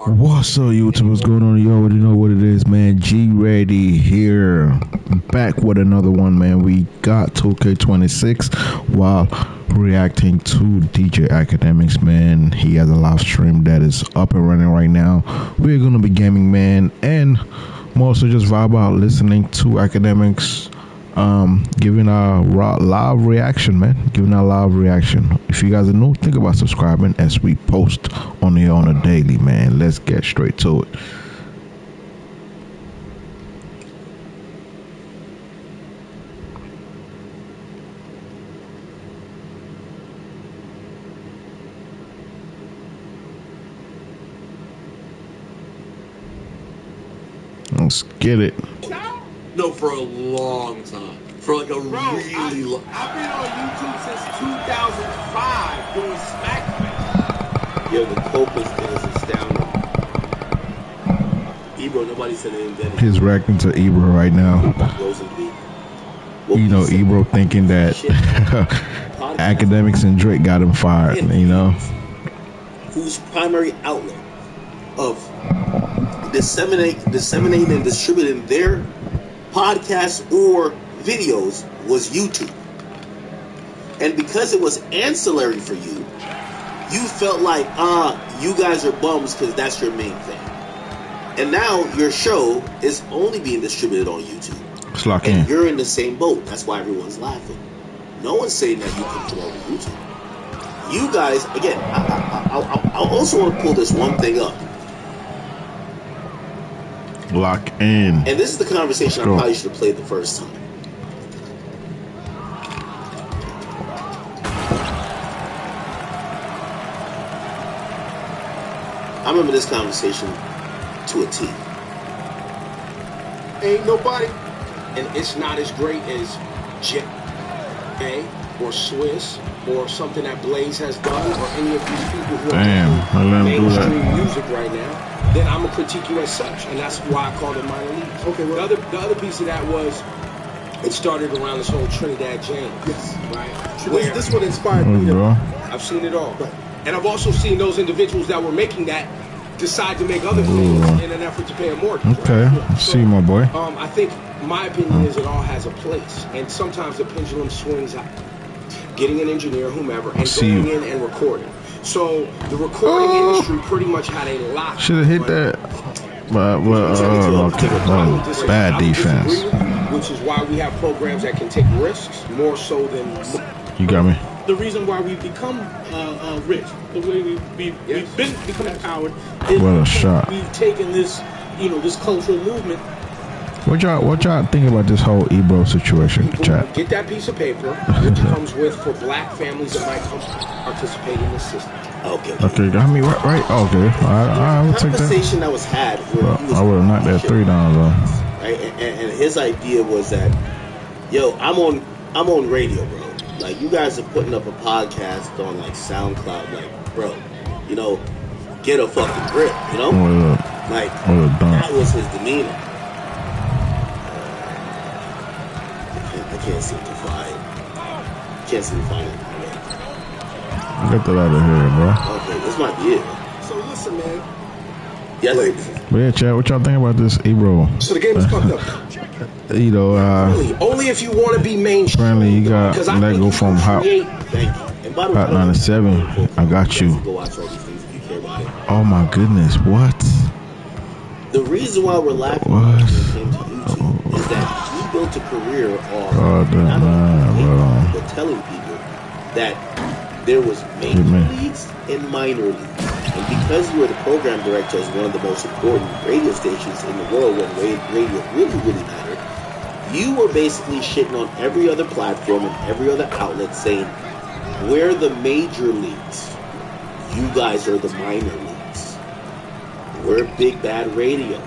What's up, YouTube? What's going on? You already know what it is, man. G Ready here. Back with another one, man. We got 2K26 while reacting to DJ Akademiks, man. He has a live stream that is up and running right now. We're going to be gaming, man. And mostly just vibe out listening to Akademiks. Giving our live reaction, man. Giving our live reaction. If you guys are new, think about subscribing as we post on here on a daily, man. Let's get straight to it. Let's get it. No, for a long time. For like a really long. I've been on YouTube since 2005 doing SmackDown. Yo, the Copas thing is astounding. Ebro, nobody said it invented. He's reacting to Ebro right now. You know, Ebro thinking that Akademiks and Drake got him fired, you know. Whose primary outlet of disseminating and distributing their podcasts or videos was YouTube. And because it was ancillary for you, you felt like, you guys are bums because that's your main thing. And now your show is only being distributed on YouTube. And you're in the same boat. That's why everyone's laughing. No one's saying that you can promote YouTube. You guys, again, I also want to pull this one thing up. Lock in. And this is the conversation I probably should have played the first time. I remember this conversation to a T. Ain't nobody, and it's not as great as J or Swiss or something that Blaze has done or any of these people who are doing mainstream music right now. Then I'm gonna critique you as such, and that's why I called it minor leagues. Okay, well, the other piece of that was it started around this whole Trinidad James. Yes, right. This one inspired me. I've seen it all, and I've also seen those individuals that were making that decide to make other things in an effort to pay a mortgage. Okay, right? See, my boy. I think my opinion is it all has a place, and sometimes the pendulum swings out. Getting an engineer, whomever, and going in and recording. So the recording industry pretty much had a lot. Should have hit that. But bad defense. Which is why we have programs that can take risks more so than. You got me. The reason why we've become rich, the way we've been becoming empowered, is what a shot. We've taken this, this cultural movement. What y'all think about this whole Ebro situation, chat? Get that piece of paper, which comes with for black families that might participate in this system. Okay. Okay, got me right. Okay, I will take that. Conversation that was had. Where I would have knocked that $3 though. Right, and his idea was that, yo, I'm on radio, bro. Like, you guys are putting up a podcast on like SoundCloud, like, bro, get a fucking grip, Like, that was his demeanor. I can't seem to find it. Get that out of here, bro. Okay, this might be it. So listen, man. Yes. But yeah, chat, what y'all think about this Ebro? So the game is fucked up. Only if you want to be mainstream. Apparently, you got let go from Hot 97. I got you. Oh my goodness, what? The reason why we're laughing when it came to YouTube is that he built a career off not only but telling people that there was major leagues and minor leagues. And because you were the program director of one of the most important radio stations in the world when radio really, really mattered, you were basically shitting on every other platform and every other outlet saying, we're the major leagues. You guys are the minor leagues. We're big bad radio.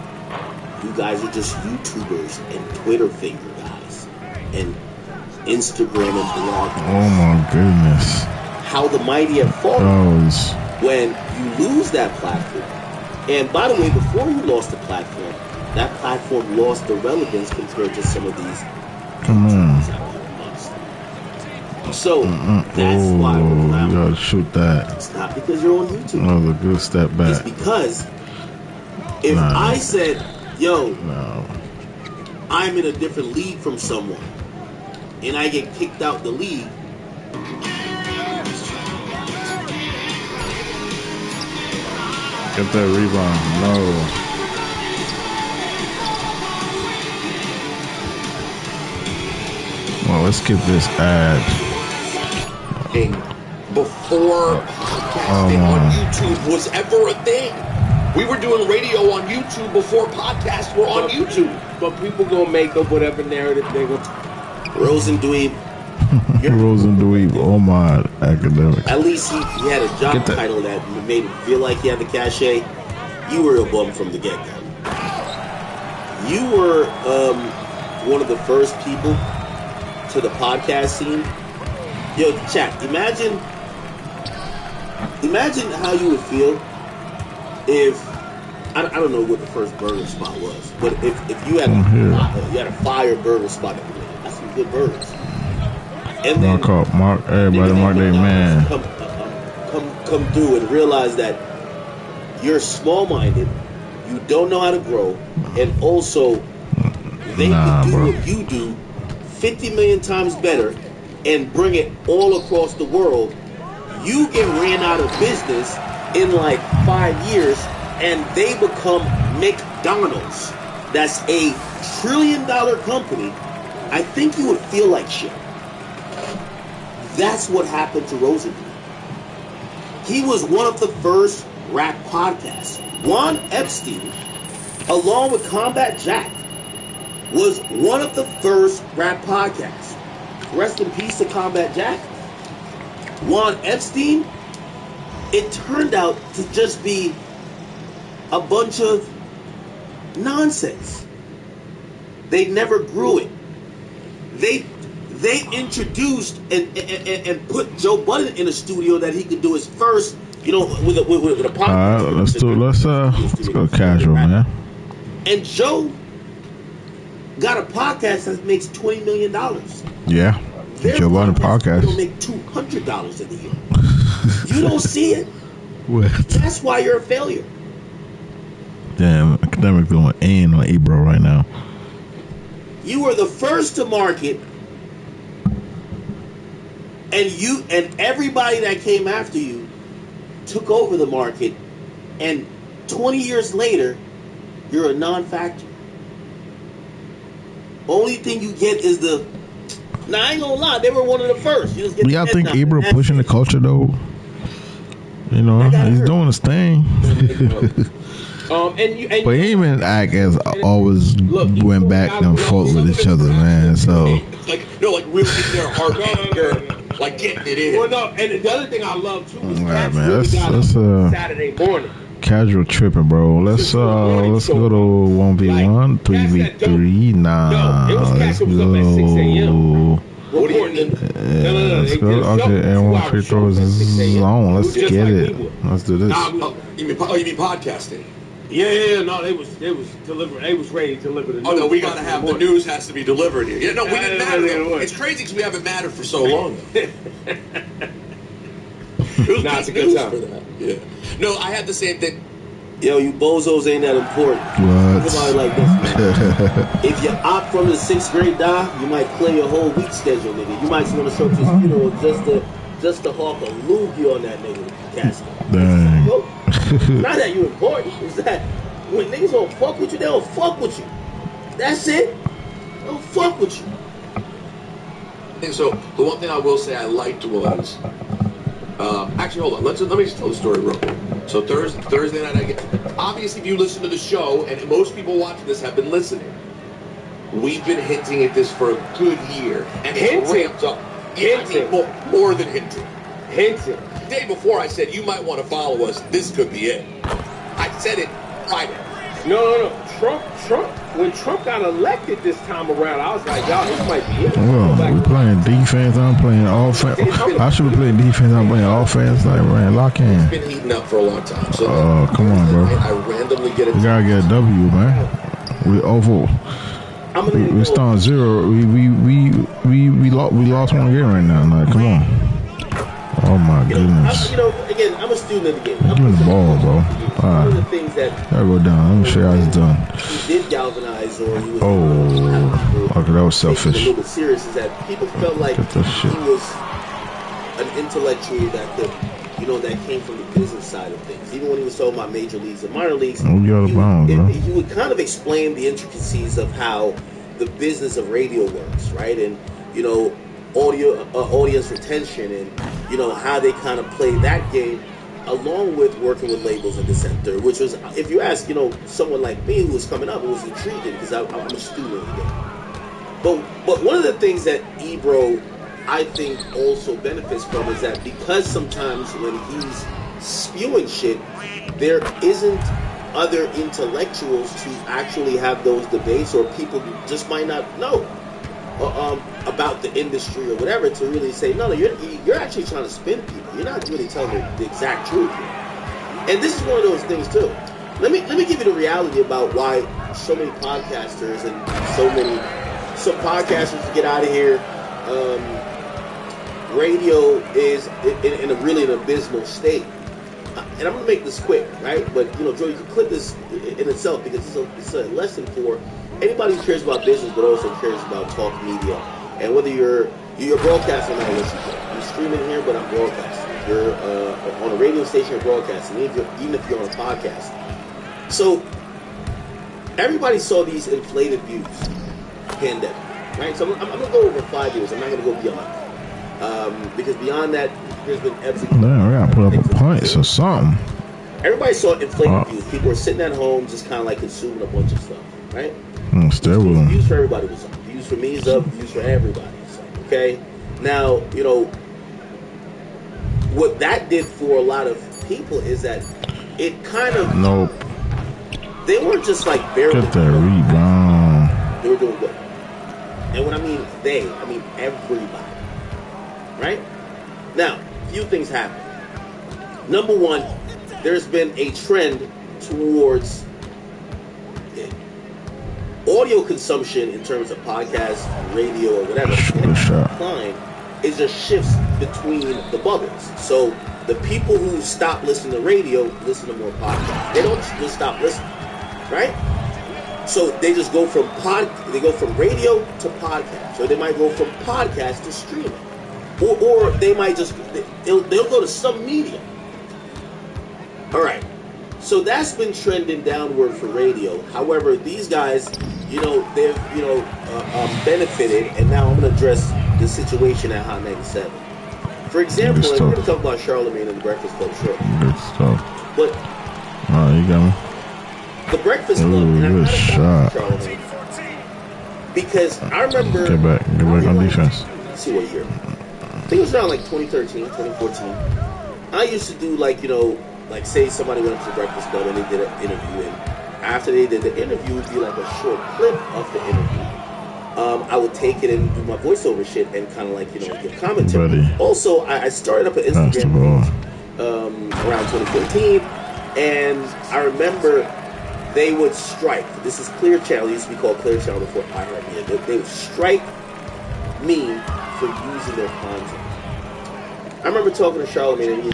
You guys are just YouTubers and Twitter finger guys. And Instagram and blog. Oh my goodness. How the mighty have fallen when you lose that platform. And by the way, before you lost the platform, that platform lost the relevance compared to some of these. Come on. So that's why you gotta shoot that. It's not because you're on YouTube. That was a good step back. It's because If I said, yo, I'm in a different league from someone, and I get kicked out the league, get that rebound. No. Well, let's skip this ad. Before podcasting on YouTube was ever a thing. We were doing radio on YouTube before podcasts were on YouTube. But people gonna make up whatever narrative they gonna. Rosendweeb. Rosendweeb, oh my, academics. At least he had a job title that made him feel like he had the cachet. You were a bum from the get-go. You were one of the first people to the podcast scene. Yo, chat, imagine how you would feel if I don't know what the first burger spot was, but if you had a fire burger spot, that's some good burgers. And then Mark everybody mark their man. Come through and realize that you're small-minded, you don't know how to grow, and also they can do what you do 50 million times better and bring it all across the world. You get ran out of business in like 5 years, and they become McDonald's. That's a $1 trillion company. I think you would feel like shit. That's what happened to Rosenberg. He was one of the first rap podcasts. Juan Epstein, along with Combat Jack, was one of the first rap podcasts. Rest in peace to Combat Jack. Juan Epstein, it turned out to just be a bunch of nonsense. They never grew it. They introduced and put Joe Budden in a studio that he could do his first, with a podcast. Let's go casual, man. And Joe got a podcast that makes $20 million. Yeah, Joe Budden podcast. You'll make $200 in a year. You don't see it. What? That's why you're a failure. Damn, Akademiks going in on Ebro right now. You were the first to market, and everybody that came after you took over the market, and 20 years later, you're a non-factor. Only thing you get is the. Now I ain't gonna lie, they were one of the first. You just get I think Ebro pushing the culture though. He's doing his thing. But he even act as always went back and forth with each other, man. So like really getting their heart anger, like getting it in. Well, no, and the other thing I love too is man, let's Saturday morning. Casual tripping, bro. Let's go to 1v1, 3v3. Nah, let's go. Let's go. Okay, and one free throws is on. Let's get it. Let's do this. You mean podcasting? Yeah, no, they was delivering. They was ready to deliver the news. Oh no, we gotta have the news has to be delivered here. Yeah, no, we didn't matter. It's crazy because we haven't mattered for so long. Nah, it's a good time. For that. Yeah. No, I had the same thing. Yo, you bozos ain't that important. What? Somebody like this, man. If you opt from the 6th grade die, you might clear your whole week schedule, nigga. You might want to show up to his funeral just to hawk a loogie on that nigga casket. Dang. Not that you important. It's that when niggas don't fuck with you, they don't fuck with you. That's it. They don't fuck with you. And so the one thing I will say I liked was actually hold on. Let me just tell the story real quick. So Thursday night, obviously if you listen to the show, and most people watching this have been listening, we've been hinting at this for a good year, and it's ramped up. Hinting. More than hinting. Hinting. The day before I said you might want to follow us. This could be it. I said it Friday. No. Trump. When Trump got elected this time around, I was like, y'all, this might be it. Well, we playing defense. I'm playing offense. I should be playing defense. I'm playing offense. Like, man, lock in. It's been heating up for a long time. So come on, bro. I randomly get it. We gotta get a W, man. We over. We starting 0. We lost one game right now. Like, come on. Oh my goodness. Again, I'm a student of the game. Give me the ball, bro. One of the things that gotta go down. Let me show you how it's done. He did galvanize, or he was. Okay, that was selfish. A little bit serious is that people felt like he was an intellectual that could, that came from the business side of things. Even when he was talking about major leagues and minor leagues, he would kind of explain the intricacies of how the business of radio works, right? And audience retention, and how they kind of play that game, along with working with labels in the center, which was, if you ask, someone like me who was coming up, it was intriguing because I'm a student of the game. But one of the things that Ebro, I think, also benefits from is that because sometimes when he's spewing shit, there isn't other intellectuals to actually have those debates, or people who just might not know about the industry or whatever, to really say, no, you're actually trying to spin people. You're not really telling the exact truth here. And this is one of those things too. Let me give you the reality about why so many podcasters and some podcasters get out of here. Radio is in a abysmal state. And I'm going to make this quick, right? But, Joe, you can clip this in itself because it's a lesson for anybody who cares about business but also cares about talk media. And whether you're broadcasting or not, you're streaming here, but I'm broadcasting. You're on a radio station, you're broadcasting, even if you're on a podcast. So everybody saw these inflated views, pandemic, right? So I'm going to go over 5 years. I'm not going to go beyond. Because beyond that, there's been ebbs and flows. Damn, we gotta put up a points or something. Everybody saw inflated views. People were sitting at home just kind of like consuming a bunch of stuff, right? Still will. Views for everybody was up. Views for me is up. Views for everybody is up. Okay? Now, what that did for a lot of people is that it kind of... Nope. They weren't just like barely... Get that rebound. They were doing good. And when I mean they, I mean everybody. Right? Now, few things happen. Number one, there's been a trend towards audio consumption in terms of podcasts, radio, or whatever. Decline. It just shifts between the bubbles. So the people who stop listening to radio listen to more podcasts. They don't just stop listening, right? So they just go from radio to podcast, or they might go from podcast to streaming. Or they might just, they'll go to some medium. All right. So that's been trending downward for radio. However, these guys, they've, benefited. And now I'm going to address the situation at Hot 97. For example, we're going to talk about Charlemagne and the Breakfast Club shortly. Good stuff. But, you got me. The Breakfast Club, and I kind of Charlemagne. Because I remember... Get back on defense. Let's see what year. I think it was around like 2013, 2014. I used to do like say somebody went up to the Breakfast Club and they did an interview, and after they did the interview, it would be like a short clip of the interview. I would take it and do my voiceover shit and kind of give commentary. Buddy. Also, I started up an Instagram page around 2015, and I remember they would strike. This is Clear Channel. It used to be called Clear Channel before iHeartMedia. They would strike me for using their content. I remember talking to Charlemagne and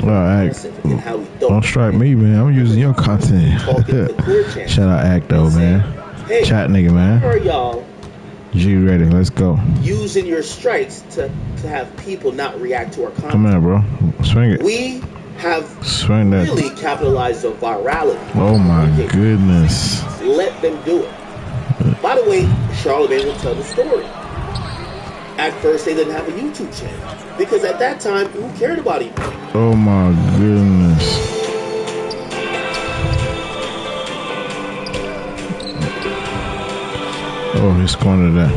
how he thought. Don't strike me, man. I'm using your content. Shout out Acto, man. Hey, chat nigga, man. How are y'all? G ready, let's go. Using your strikes to have people not react to our content. Come on, bro. Swing it. We have really capitalized on virality. Oh my goodness. Let them do it. By the way, Charlemagne will tell the story. At first, they didn't have a YouTube channel because at that time, who cared about him? Oh my goodness! Oh, he's going to that.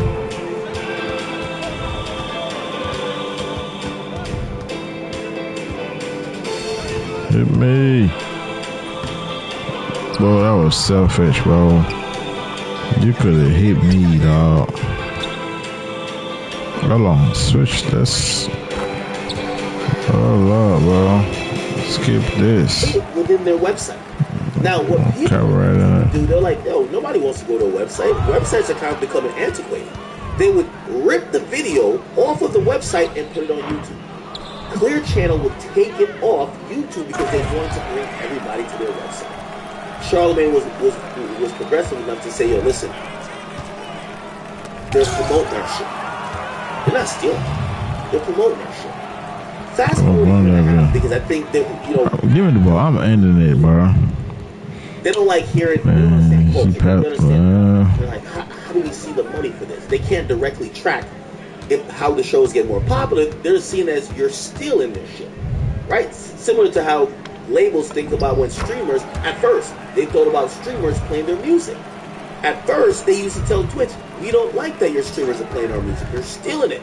Hit me, bro. That was selfish, bro. You could have hit me, dog. Hold on, switch this. Hold up, bro. Skip this. Within their website. Now, what people do, they're like, yo, nobody wants to go to a website. Websites are kind of becoming antiquated. They would rip the video off of the website and put it on YouTube. Clear Channel would take it off YouTube because they wanted to bring everybody to their website. Charlemagne was progressive enough to say, yo, listen, they're promoting their shit. They're not stealing. They're promoting their shit. Fast forward because I think that, you know, give me the ball. I'm ending it, bro. They don't like hearing. They don't understand. They're like, how do we see the money for this? They can't directly track how the shows get more popular. They're seen as you're stealing their shit, right? Similar to how labels think about when streamers. At first, they thought about streamers playing their music. At first, they used to tell Twitch, "We don't like that your streamers are playing our music. You're stealing it."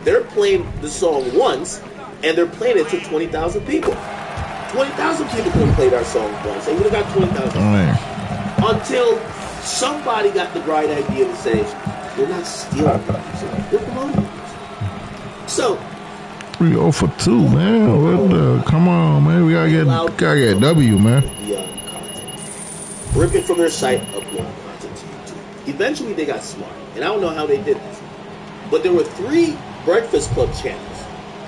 They're playing the song once, and they're playing it to 20,000 people. 20,000 people could have played our song once. They would have got 20,000. Until somebody got the bright idea to say, they're not stealing the music. They're promoting it. So, 3-0 for 2, man. What the? Come on, man. We gotta get W, man. Ripping from their site, uploading content to YouTube. Eventually, they got smart. And I don't know how they did this. But there were 3 Breakfast Club channels.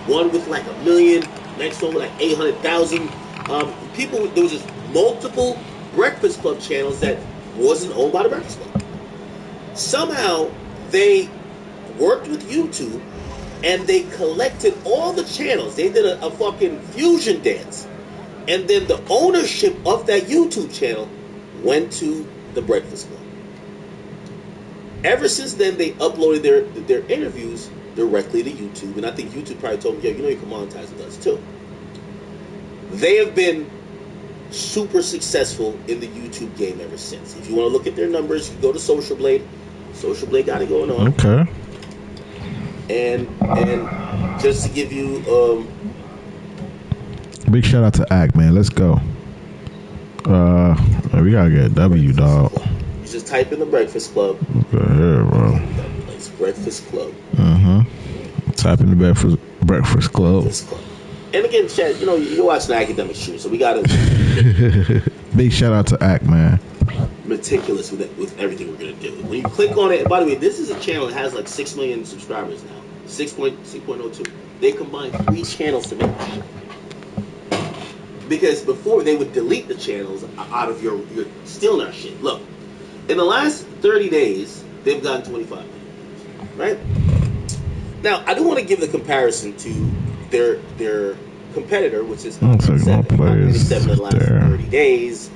One with like 1 million. Next one with like 800,000 people. There was just multiple Breakfast Club channels that wasn't owned by the Breakfast Club. Somehow they worked with YouTube and they collected all the channels. They did a fucking fusion dance, and then the ownership of that YouTube channel went to the Breakfast Club. Ever since then, they uploaded their interviews directly to YouTube, and I think YouTube probably told them, "Yeah, you know you can monetize with us too." They have been super successful in the YouTube game ever since. If you want to look at their numbers, you go to Social Blade. Social Blade got it going on. Okay. And just to give you big shout out to Act, man. Let's go. We gotta get a W, dog. You just type in the Breakfast Club. Okay, here, bro. It's Breakfast Club. Type in the Breakfast Club. And again, Chad, you know, you're watching the Akademiks shoot, so we gotta big shout out to Act, man. Meticulous with everything we're gonna do. When you click on it, and by the way, this is a channel that has like 6 million subscribers now. 6.02. They combined 3 channels to make this shit. Because before they would delete the channels out of your stealing our shit. Look, in the last 30 days, they've gotten 25 million, right? Now, I do want to give the comparison to their competitor, which is 97 in the last 30 days.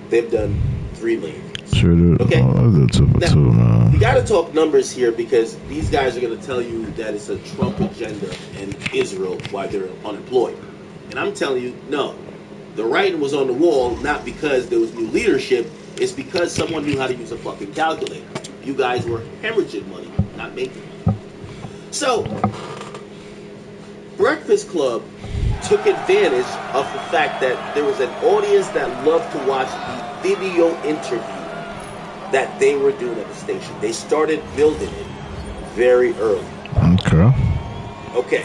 They've done 3 million. Sure, okay. Now, you got to talk numbers here because these guys are going to tell you that it's a Trump agenda and Israel why they're unemployed. And I'm telling you, no. The writing was on the wall not because there was new leadership. It's because someone knew how to use a fucking calculator. You guys were hemorrhaging money, not making money. So, Breakfast Club took advantage of the fact that there was an audience that loved to watch the video interview that they were doing at the station. They started building it very early. Okay.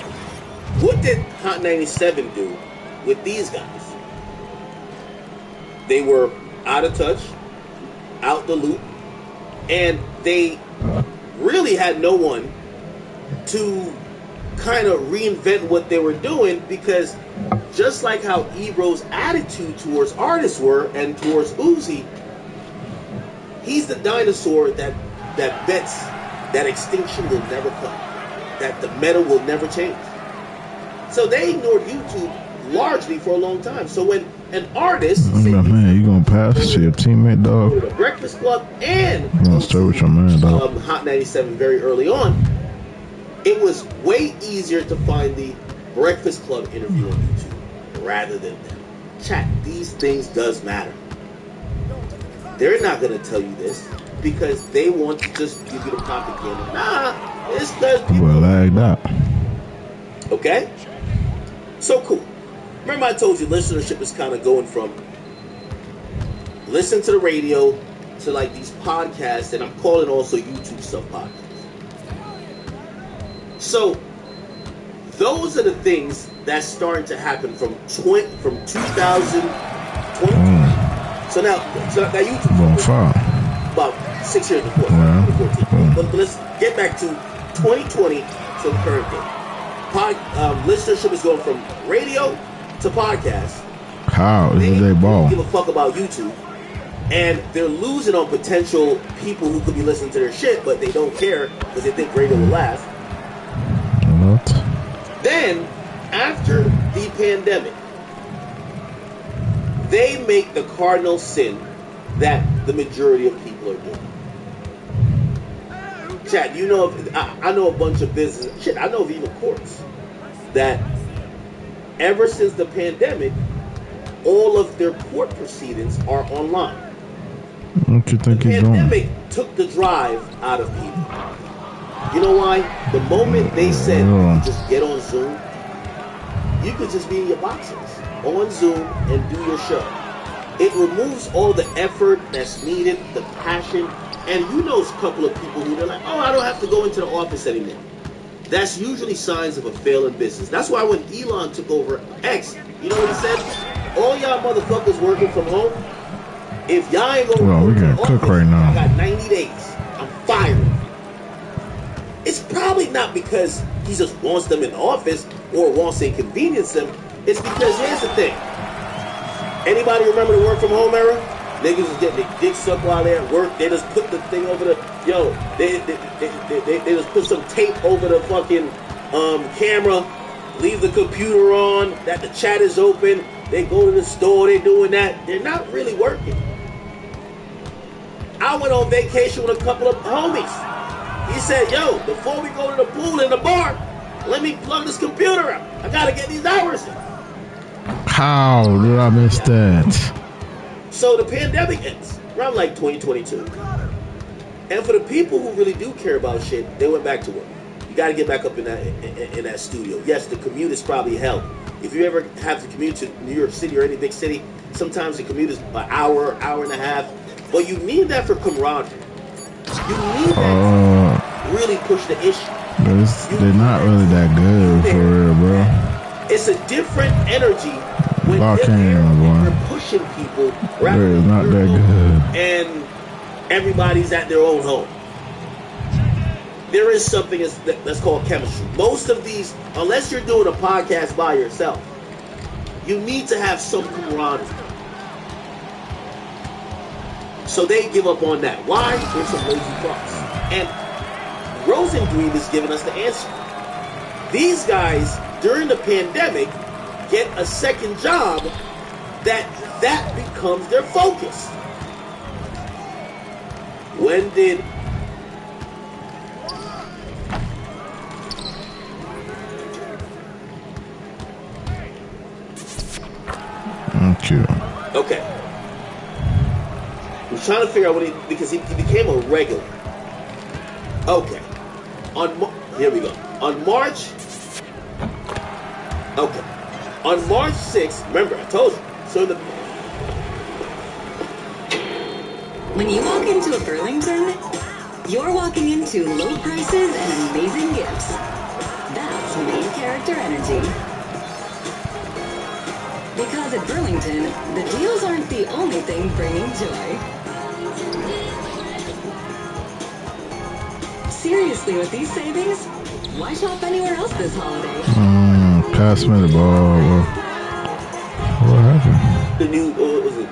What did Hot 97 do with these guys? They were out of touch, out the loop, and they really had no one to kind of reinvent what they were doing, because just like how Ebro's attitude towards artists were and towards Uzi, he's the dinosaur that bets that extinction will never come, that the meta will never change. So they ignored YouTube largely for a long time. So when an artist man, you gonna pass to your teammate, dog? The Breakfast Club and you gonna start with your man, dog? Hot 97 very early on, it was way easier to find the Breakfast Club interview on YouTube rather than them. Chat, these things does matter. They're not going to tell you this because they want to just give you the propaganda. Nah, it's because people... Well, like that. Okay? So cool. Remember I told you listenership is kind of going from listen to the radio to like these podcasts, and I'm calling also YouTube stuff podcasts. So those are the things that's starting to happen from 2020. So now YouTube going far. About 6 years before. Yeah. But let's get back to 2020 to the current day. listenership is going from radio to podcast. How is They they ball? don't give a fuck about YouTube. And they're losing on potential people who could be listening to their shit, but they don't care because they think radio will last. What? Then, after the pandemic, they make the cardinal sin that the majority of people are doing. Chad, you know, I know a bunch of business, shit, I know of even courts, that ever since the pandemic, all of their court proceedings are online. What you think The he's doing? pandemic took the drive out of people. You know why? The moment they said just get on Zoom, you could just be in your boxes on Zoom and do your show. It removes all the effort that's needed, the passion, and you know a couple of people who are like, oh, I don't have to go into the office anymore. That's usually signs of a failing business. That's why when Elon took over X, you know what he said? All y'all motherfuckers working from home, if y'all ain't gonna Well, go we to the gotta cook office, right now. I got 90 days. I'm fired. It's probably not because he just wants them in the office or wants to inconvenience them. It's because here's the thing. Anybody remember the work from home era? Niggas was getting their dick sucked while they're at work. They just put the thing over the they just put some tape over the fucking camera, leave the computer on, that the chat is open. They go to the store, they're doing that. They're not really working. I went on vacation with a couple of homies. He said, yo, before we go to the pool and the bar, let me plug this computer up. I gotta get these hours in. How did I miss that? So the pandemic ends around like 2022. And for the people who really do care about shit, they went back to work. You gotta get back up in that studio. Yes, the commute is probably hell. If you ever have to commute to New York City or any big city, sometimes the commute is an hour, hour and a half. But you need that for camaraderie. You need that to really push the issue. They're not really that good for real, bro. It's a different energy when they're pushing people rather They're than not that good. and everybody's at their own home. There is something that's called chemistry. Most of these, unless you're doing a podcast by yourself, you need to have some camaraderie. So they give up on that. Why? There's some lazy fucks. And Rosengrieb is giving us the answer. These guys, during the pandemic, get a second job that becomes their focus. When did Thank you. Okay. I'm trying to figure out because he became a regular. Okay. Here we go. On March 6th, remember, I told you. So when you walk into a Burlington, you're walking into low prices and amazing gifts. That's main character energy. Because at Burlington, the deals aren't the only thing bringing joy. Seriously, with these savings, why shop anywhere else this holiday? Pass me the ball. What happened? the new, what was it?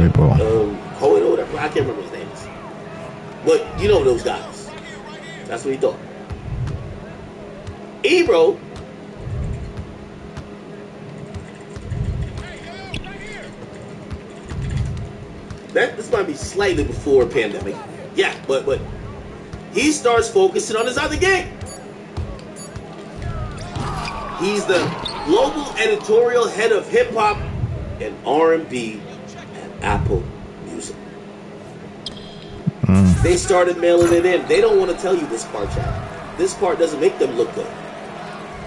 baseball. Cohen or whatever. I can't remember his name. But you know those guys. That's what he thought. Ebro. This might be slightly before pandemic. Yeah, but he starts focusing on his other gig. He's the global editorial head of hip hop and R&B at Apple Music. They started mailing it in. They don't want to tell you this part, Chad. This part doesn't make them look good.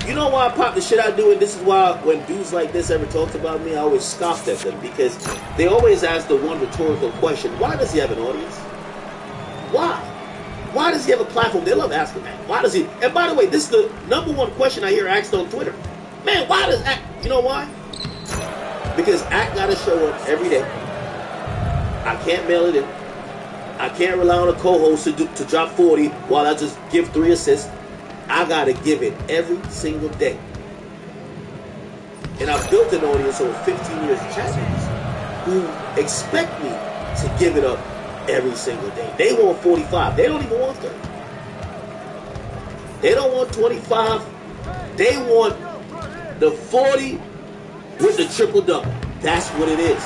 You know why I pop the shit I do, and this is why when dudes like this ever talked about me, I always scoffed at them, because they always ask the one rhetorical question: why does he have an audience? Why? Why does he have a platform? They love asking that. Why does he? And by the way, this is the number one question I hear asked on Twitter. Man, why does Act? You know why? Because Act got to show up every day. I can't mail it in. I can't rely on a co-host to drop 40 while I just give 3 assists. I gotta give it every single day. And I've built an audience over 15 years of champions who expect me to give it up every single day. They want 45. They don't even want 30. They don't want 25. They want the 40 with the triple double. That's what it is.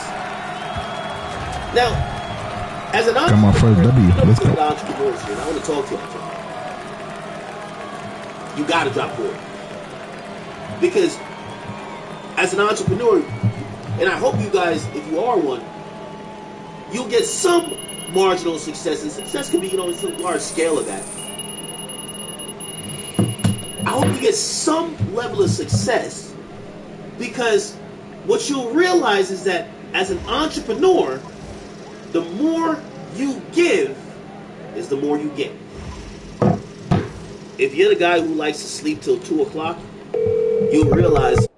Now, as an entrepreneur, got my first W. Let's go. Entrepreneurs here, and I want to talk to you. You got to drop 40. Because as an entrepreneur, and I hope you guys, if you are one, you'll get some marginal success, and success can be, it's a large scale of that. I hope you get some level of success, because what you'll realize is that as an entrepreneur, the more you give is the more you get. If you're the guy who likes to sleep till 2 o'clock, you'll realize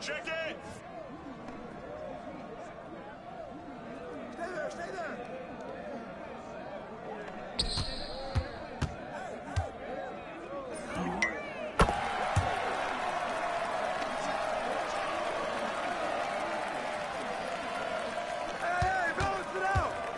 Check it! Stay there, stay there! Hey, balance it out!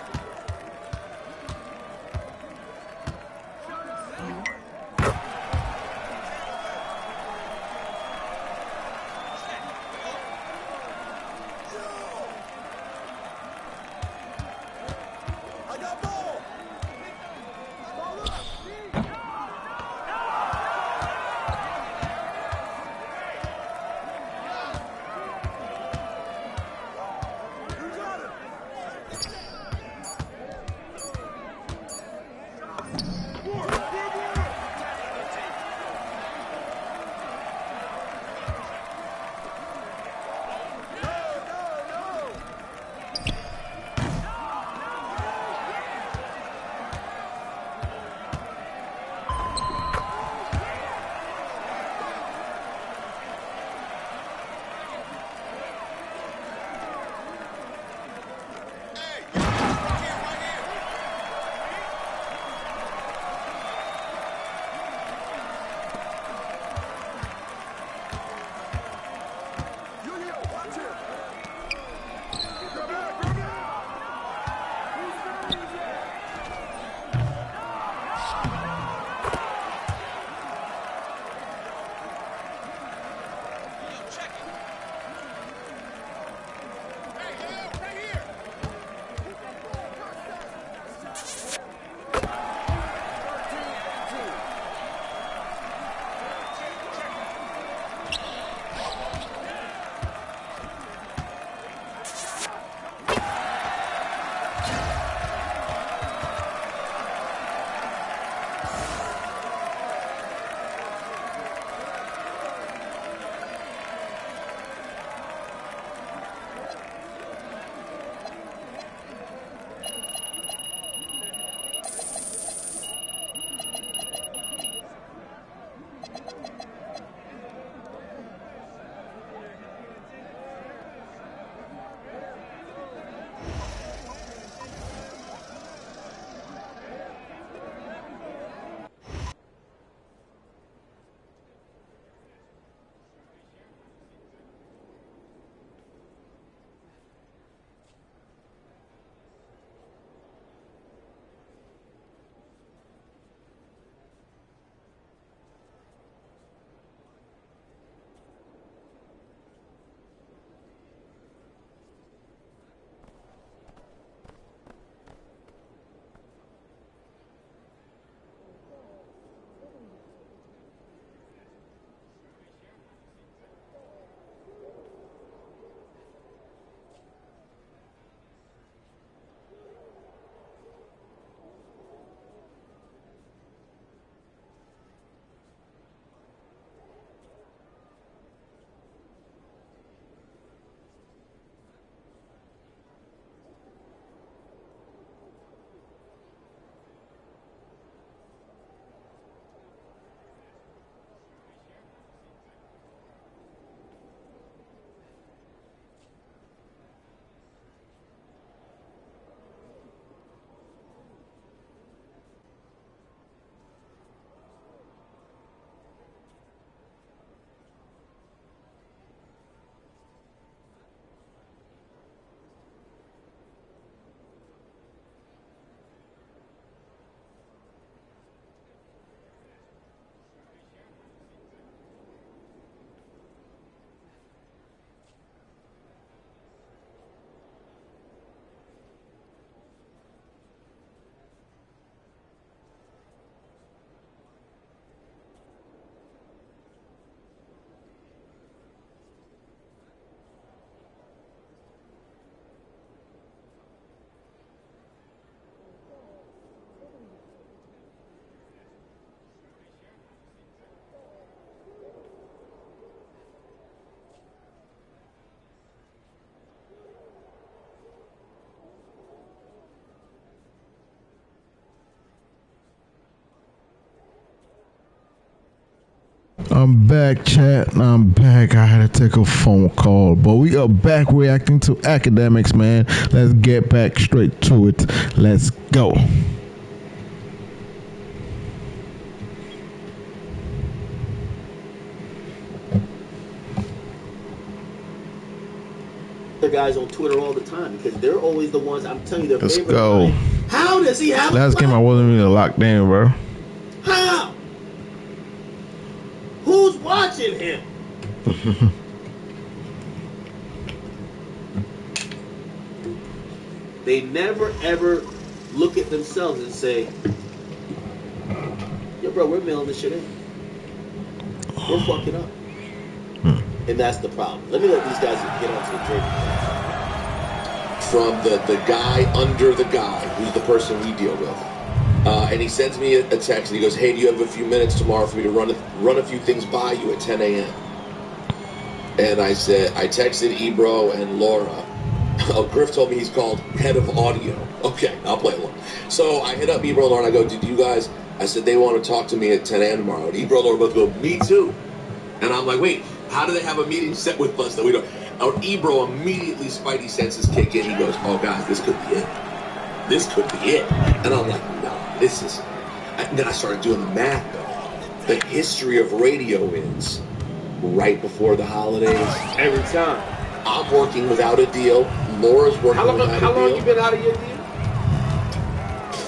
I'm back, chat. I'm back. I had to take a phone call, but we are back reacting to Akademiks, man. Let's get back straight to it. Let's go. The guys on Twitter all the time because they're always the ones. I'm telling you, their Let's favorite go. line. How does he have? Last game I wasn't really locked in, bro. How? Who's watching him? They never ever look at themselves and say, "Yo, bro, we're mailing this shit in. We're fucking up." And that's the problem. Let me let these guys get onto the drink. From the guy under the guy, who's the person we deal with. And he sends me a text and he goes, "Hey, do you have a few minutes tomorrow for me to run a few things by you at 10 a.m.? And I said, I texted Ebro and Laura. Oh, Griff told me he's called head of audio. Okay, I'll play along. So I hit up Ebro and Laura and I go, "Did you guys," I said, "they want to talk to me at 10 a.m. tomorrow." And Ebro and Laura both go, "Me too." And I'm like, wait, how do they have a meeting set with us that we don't? Ebro immediately, Spidey senses kick in. He goes, "Oh, guys, this could be it. This could be it." And I'm like, no, this is... And then I started doing the math, though. The history of radio is right before the holidays. Every time. I'm working without a deal. Laura's working without a deal. How long you been out of your deal?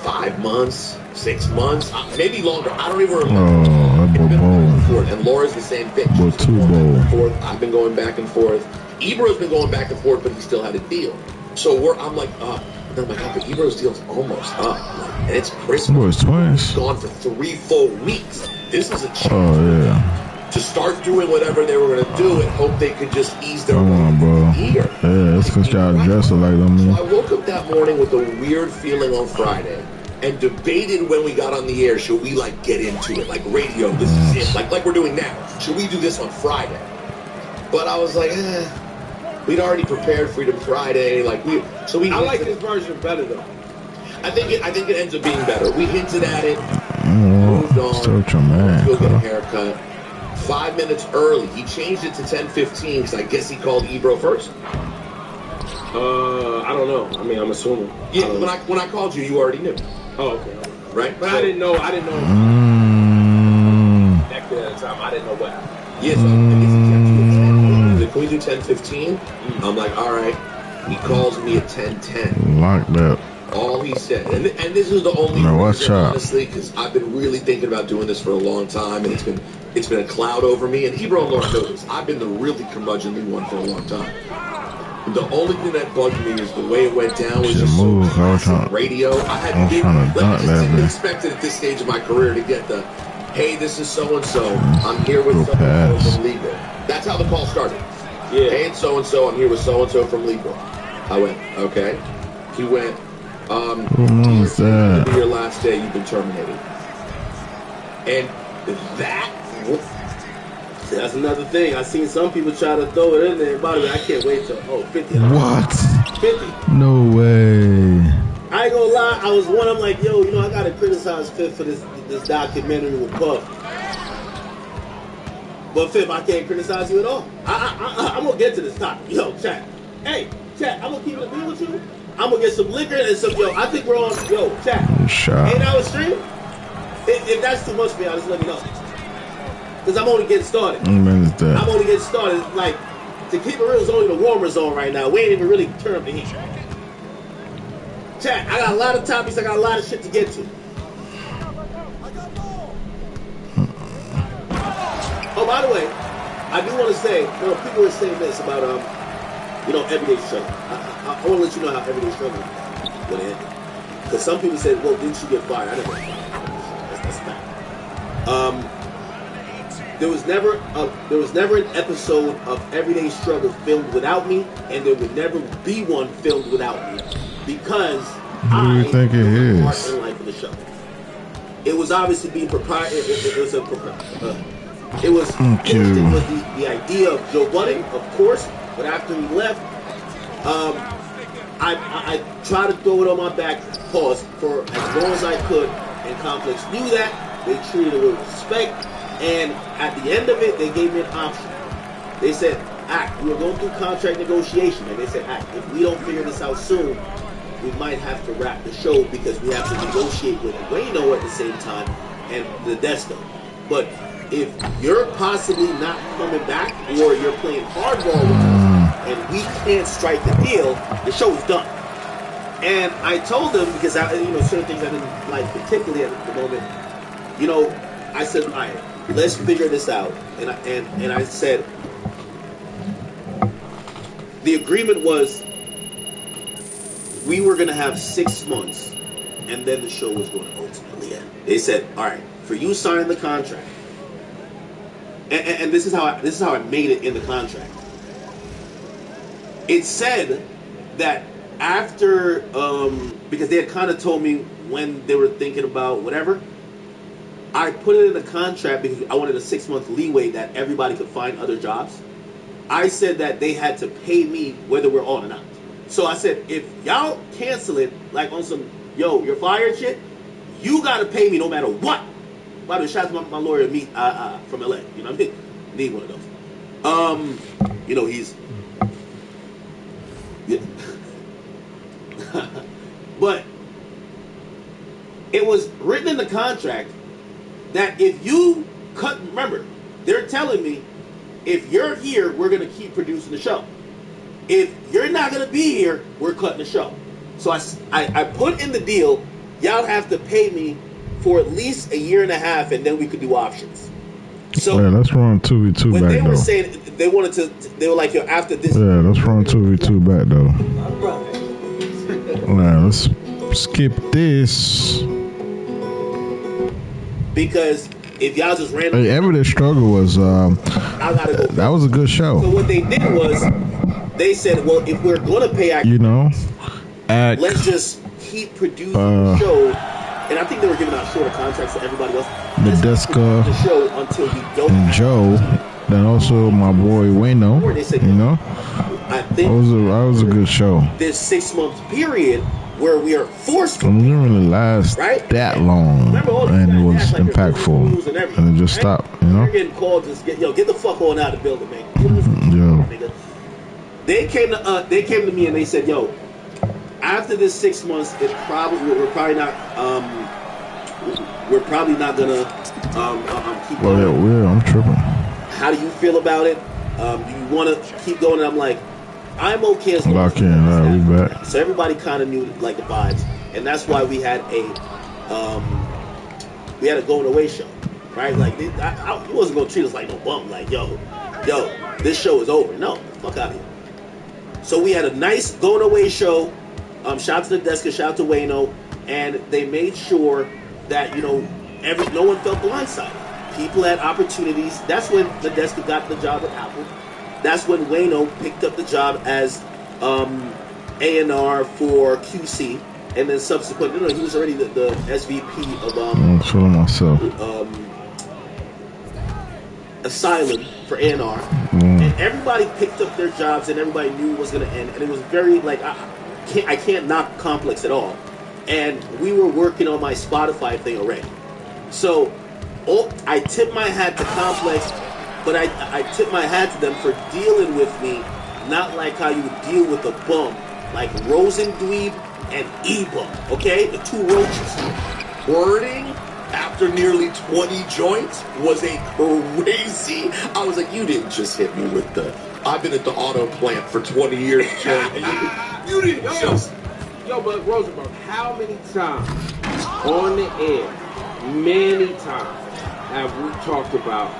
5 months, 6 months, maybe longer. I don't even remember. Oh, that bowl. And Laura's the same thing. But two bowl. I've been going back and forth. Ebro's been going back and forth, but he still had a deal. So I'm like, and I'm like, oh, but Ebro's deal's almost up. And it's Christmas. Boys, twins. It's gone for 3 full weeks. This is a chance to start doing whatever they were going to do and hope they could just ease their way bro. here. Yeah, it's because y'all dressed like them. So I woke up that morning with a weird feeling on Friday and debated when we got on the air, should we like get into it? Like radio, this is it. Like we're doing now. Should we do this on Friday? But I was like, we'd already prepared Freedom Friday. I like this version better though. I think it ends up being better. We hinted at it. Moved on. Still your man. Go get a haircut. 5 minutes early. He changed it to 10:15 because I guess he called Ebro first. I don't know. I mean, I'm assuming. Yeah, when I called you, you already knew. Oh, okay. Right? But I didn't know. Connected at the time. I didn't know what happened. Yes, can we do 10:15? I'm like, all right. He calls me at 10:10. Like that. All he said, and this is the only reason, honestly, because I've been really thinking about doing this for a long time, and it's been a cloud over me. And Ebro and Laura know this. I've been the really curmudgeonly one for a long time. The only thing that bugged me is the way it went down was just radio. I didn't expect it at this stage of my career to get the, "Hey, this is so-and-so. I'm here with so-and-so from legal." That's how the call started. Yeah. "Hey, it's so-and-so. I'm here with so-and-so from legal." I went, okay. He went, "This will be your last day. You've been terminated." And that's another thing. I seen some people try to throw it in there. By the way, I can't wait till 50. What? 50. No way. I ain't gonna lie. I was one. I'm like, yo, I gotta criticize Fifth for this documentary with Puff. But Fifth, I can't criticize you at all. I'm gonna get to this topic. Yo, chat. Hey, chat. I'm gonna keep it real with you. I'm gonna get some liquor and some. I think we're on. Yo, chat. 8-hour stream. If that's too much for y'all, just let me know. Because I'm only getting started. I'm only getting started. Like, to keep it real, it's only the warmer zone right now. We ain't even really turned up the heat. Chat, I got a lot of topics. I got a lot of shit to get to. Oh, by the way, I do want to say, people were saying this about, everyday struggle. I want to let you know how everyday struggle would end. Because some people said, well, didn't you get fired? I never got fired. That's fact. There was never an episode of Everyday Struggle filmed without me, and there would never be one filmed without me because Who do you think it is? Part in life of the show. It was obviously being proprietary. It was the idea of Joe Budden, of course, but after he left, I tried to throw it on my back pause for as long as I could, and Complex knew that. They treated it with respect. And at the end of it, they gave me an option. They said, we were going through contract negotiation, and they said, if we don't figure this out soon, we might have to wrap the show because we have to negotiate with Wayno at the same time and the Desco. But if you're possibly not coming back or you're playing hardball with us and we can't strike the deal, the show is done. And I told them, because certain things I didn't like particularly at the moment, I said, all right, let's figure this out. And I said, the agreement was we were going to have 6 months, and then the show was going to ultimately end. They said, all right, for you signing the contract, and this is how I made it in the contract. It said that after, because they had kind of told me when they were thinking about whatever, I put it in the contract because I wanted a 6-month leeway that everybody could find other jobs. I said that they had to pay me whether we're on or not. So I said, if y'all cancel it, like on some, you're fired shit, you got to pay me no matter what. By the way, shout out to my lawyer, from LA. You know what I mean? Need one of those. He's... Yeah. But it was written in the contract that if you cut, remember, they're telling me, if you're here, we're going to keep producing the show. If you're not going to be here, we're cutting the show. So I put in the deal, y'all have to pay me for at least a year and a half, and then we could do options. So yeah, that's wrong 2v2 when back they though. were saying they wanted to, they were like, after this. Yeah, that's wrong 2v2 back though. Alright, let's skip this. Because if y'all just ran... Hey, Everyday Struggle was, I gotta go. that was a good show. So what they did was, they said, well, if we're going to pay actors, let's just keep producing the show. And I think they were giving out shorter contracts to everybody else. The Desca, the show until we don't and Joe, then also my boy Wayno. They said, I think that was a good show. This 6-month period where we are forced to, it didn't really last that long, and it was impactful, and it just stopped. You're getting called, just get the fuck on out of the building, man. They came to me and they said, after this 6 months, we're probably not gonna keep going. Yeah, I'm tripping. How do you feel about it? Do you want to keep going? And I'm like, I'm okay as long as we back. So everybody kind of knew like the vibes, and that's why we had a going away show, right? Like he wasn't gonna treat us like no bum. Like yo, this show is over. No, fuck out of here. So we had a nice going away show. Shout out to the Desca, shout out to Wayno, and they made sure that no one felt blindsided. People had opportunities. That's when the Desca got the job at Apple. That's when Wayno picked up the job as A&R for QC, and then subsequently, he was already the SVP of Asylum for A&R, and everybody picked up their jobs, and everybody knew it was going to end, and it was very I can't knock Complex at all, and we were working on my Spotify thing already, so I tip my hat to Complex. But I tip my hat to them for dealing with me, not like how you would deal with a bum, like Rosendweeb and E-Bum, okay? The two roaches. Wording after nearly 20 joints was a crazy... I was like, you didn't just hit me with the... I've been at the auto plant for 20 years. You didn't just... Yo, but Rosenberg, how many times on the air, many times, have we talked about,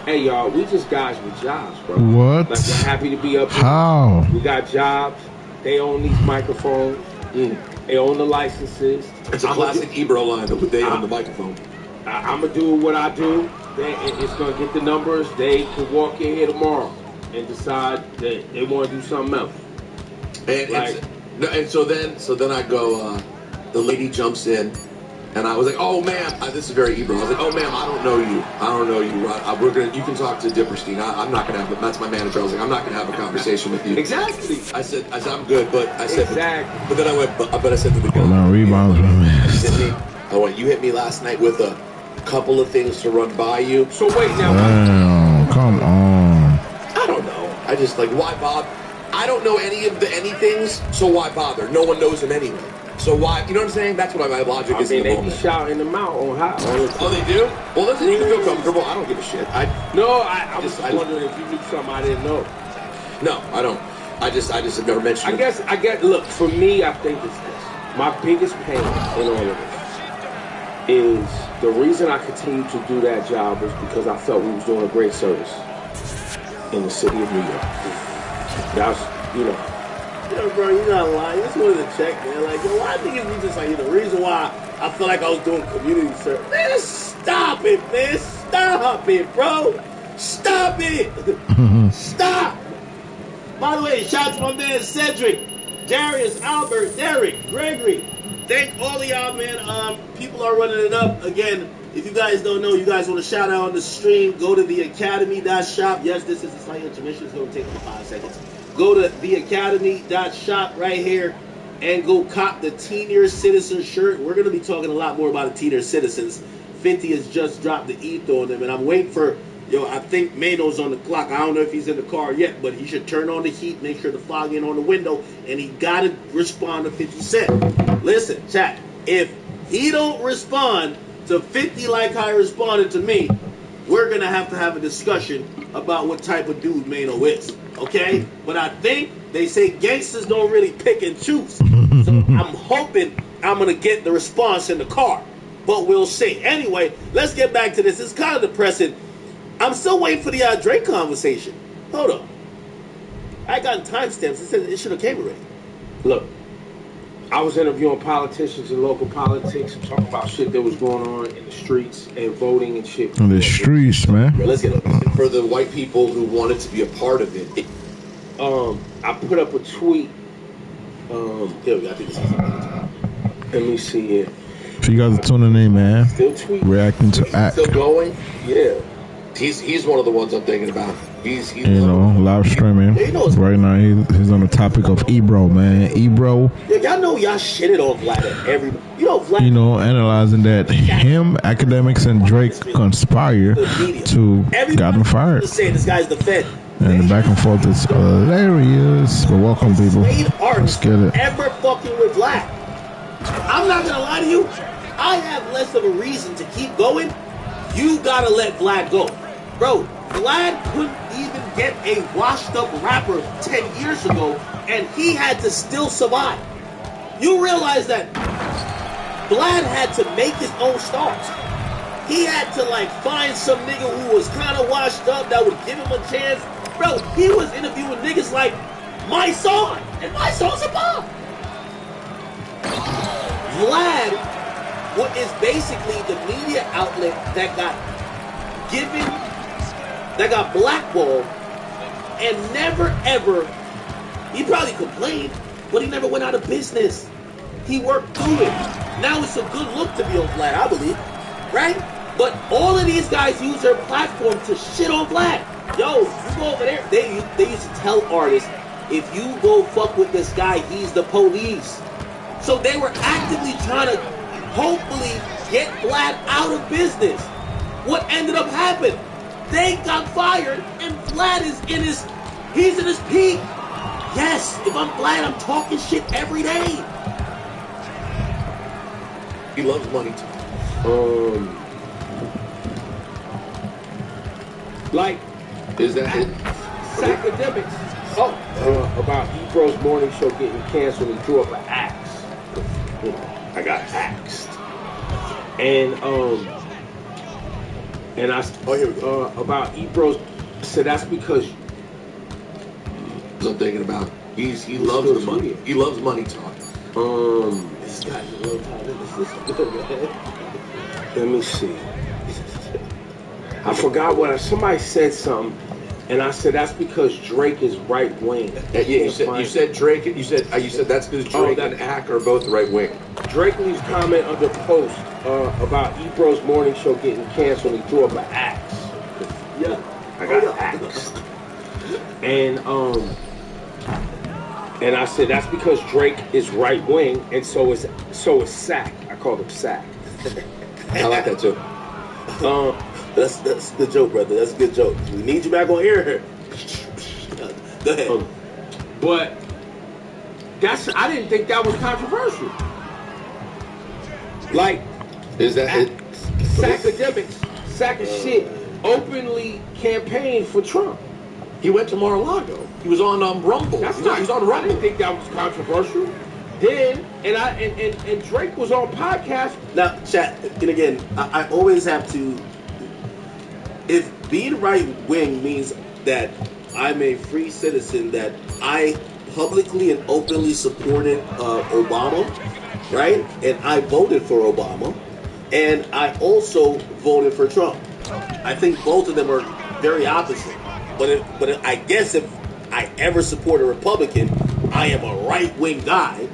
hey, y'all, we just guys with jobs, bro. What? Like, we're happy to be up here. How? We got jobs. They own these microphones. They own the licenses. It's a classic Ebro line that they own the microphone. I'm going to do what I do. It's going to get the numbers. They could walk in here tomorrow and decide that they want to do something else. And so then I go, the lady jumps in. And I was like, "Oh, ma'am, this is very Ebro." I was like, "Oh, ma'am, I don't know you. You can talk to Dipperstein. I'm not gonna have. That's my manager." I was like, "I'm not gonna have a conversation with you." Exactly. I said, "I'm good," but I said, exactly. But then I went, but I said to the guy, rebounds, my man. I went, "You hit me last night with a couple of things to run by you. So wait now. Damn, come on. I don't know. I just like, why bother? I don't know any of the anythings, so why bother? No one knows him anyway. So why? You know what I'm saying? That's what my logic is in the they moment. be shouting them out on how. Oh, they do? Well, listen, you can feel comfortable. I don't give a shit. I'm just wondering if you knew something I didn't know. No, I don't. I just have never mentioned it. I guess, look, for me, I think it's this. My biggest pain in all of this is the reason I continued to do that job was because I felt we was doing a great service in the city of New York. That was, you know. Yo, bro, you're not lying. I just wanted to check, man. Like, yo, why niggas be just like, the reason why I feel like I was doing community service. Man, stop it, man. Stop it, bro. Stop it. Stop. By the way, shout out to my man Cedric, Darius, Albert, Derek, Gregory. Thank all of y'all, man. People are running it up. Again, if you guys don't know, you guys want to shout out on the stream, go to theacademy.shop. Yes, this is a slight intermission. It's going to take me 5 seconds. Go to theacademy.shop right here and go cop the Senior Citizen shirt. We're going to be talking a lot more about the Senior Citizens. 50 has just dropped the ETH on them, and I'm waiting for, I think Mano's on the clock. I don't know if he's in the car yet, but he should turn on the heat, make sure the fog ain't on the window, and he got to respond to 50 Cent. Listen, chat, if he don't respond to 50 like how he responded to me, we're going to have a discussion about what type of dude Mano is, okay? But I think they say gangsters don't really pick and choose. So I'm hoping I'm going to get the response in the car. But we'll see. Anyway, let's get back to this. It's kind of depressing. I'm still waiting for the Drake conversation. Hold up. I got timestamps. It said it should have came already. Look, I was interviewing politicians in local politics, talking about shit that was going on in the streets and voting and shit. In the streets, man. Let's get it. For the white people who wanted to be a part of it. I put up a tweet. Here we go. I think this is let me see here. So you guys are tuning in, man. Still tweeting. Reacting to act. Still going? Yeah. He's one of the ones I'm thinking about. He's live streaming. Right now, he's on the topic of Ebro, man. Ebro. Yeah, y'all know y'all shitted on Vlad at every. Vlad. Analyzing that him, Akademiks, and Drake conspire to got him fired. Just saying this guy's the Fed. And the back and forth is hilarious. But welcome, people. Let's get it. Ever fucking with Vlad? I'm not gonna lie to you. I have less of a reason to keep going. You gotta let Vlad go. Bro, Vlad couldn't even get a washed up rapper 10 years ago, and he had to still survive. You realize that Vlad had to make his own stars. He had to find some nigga who was kind of washed up that would give him a chance. Bro, he was interviewing niggas like My Son, and My Son's a bomb. Vlad, what is basically the media outlet that got blackballed, and never ever, he probably complained, but he never went out of business. He worked through it. Now it's a good look to be on Vlad, I believe, right? But all of these guys use their platform to shit on Vlad. Yo, you go over there, they used to tell artists, if you go fuck with this guy, he's the police. So they were actively trying to hopefully get Vlad out of business. What ended up happening? They got fired, and Vlad is in his peak. Yes, if I'm Vlad, I'm talking shit every day. He loves money too. Is that it? Akademiks. About Ebro's morning show getting canceled, he threw up an axe. I got axed. And I here we go. About Ebro's, so that's because I'm thinking about. He loves the money. He loves money talk. This guy's a little tired of this. This is good, man. Let me see. I forgot somebody said something, and I said that's because Drake is right wing. Yeah, you said Drake. You said that's because Drake and Ak are both right wing. Drake leaves comment under post about Ebro's morning show getting canceled. He threw up an axe. Yeah, I got axed. And I said that's because Drake is right wing, and so is Sack. I called him Sack. I like that too. That's the joke, brother. That's a good joke. We need you back on air. Go ahead. But I didn't think that was controversial. Like, is that it? Academics, sack of shit, openly campaigned for Trump. He went to Mar-a-Lago. He was on Rumble. That's He was on Rumble. I didn't think that was controversial. Then and Drake was on podcast. Now, chat, and again, I always have to. If being right wing means that I'm a free citizen, that I publicly and openly supported Obama, right? And I voted for Obama, and I also voted for Trump. I think both of them are very opposite. But I guess if I ever support a Republican, I am a right wing guy.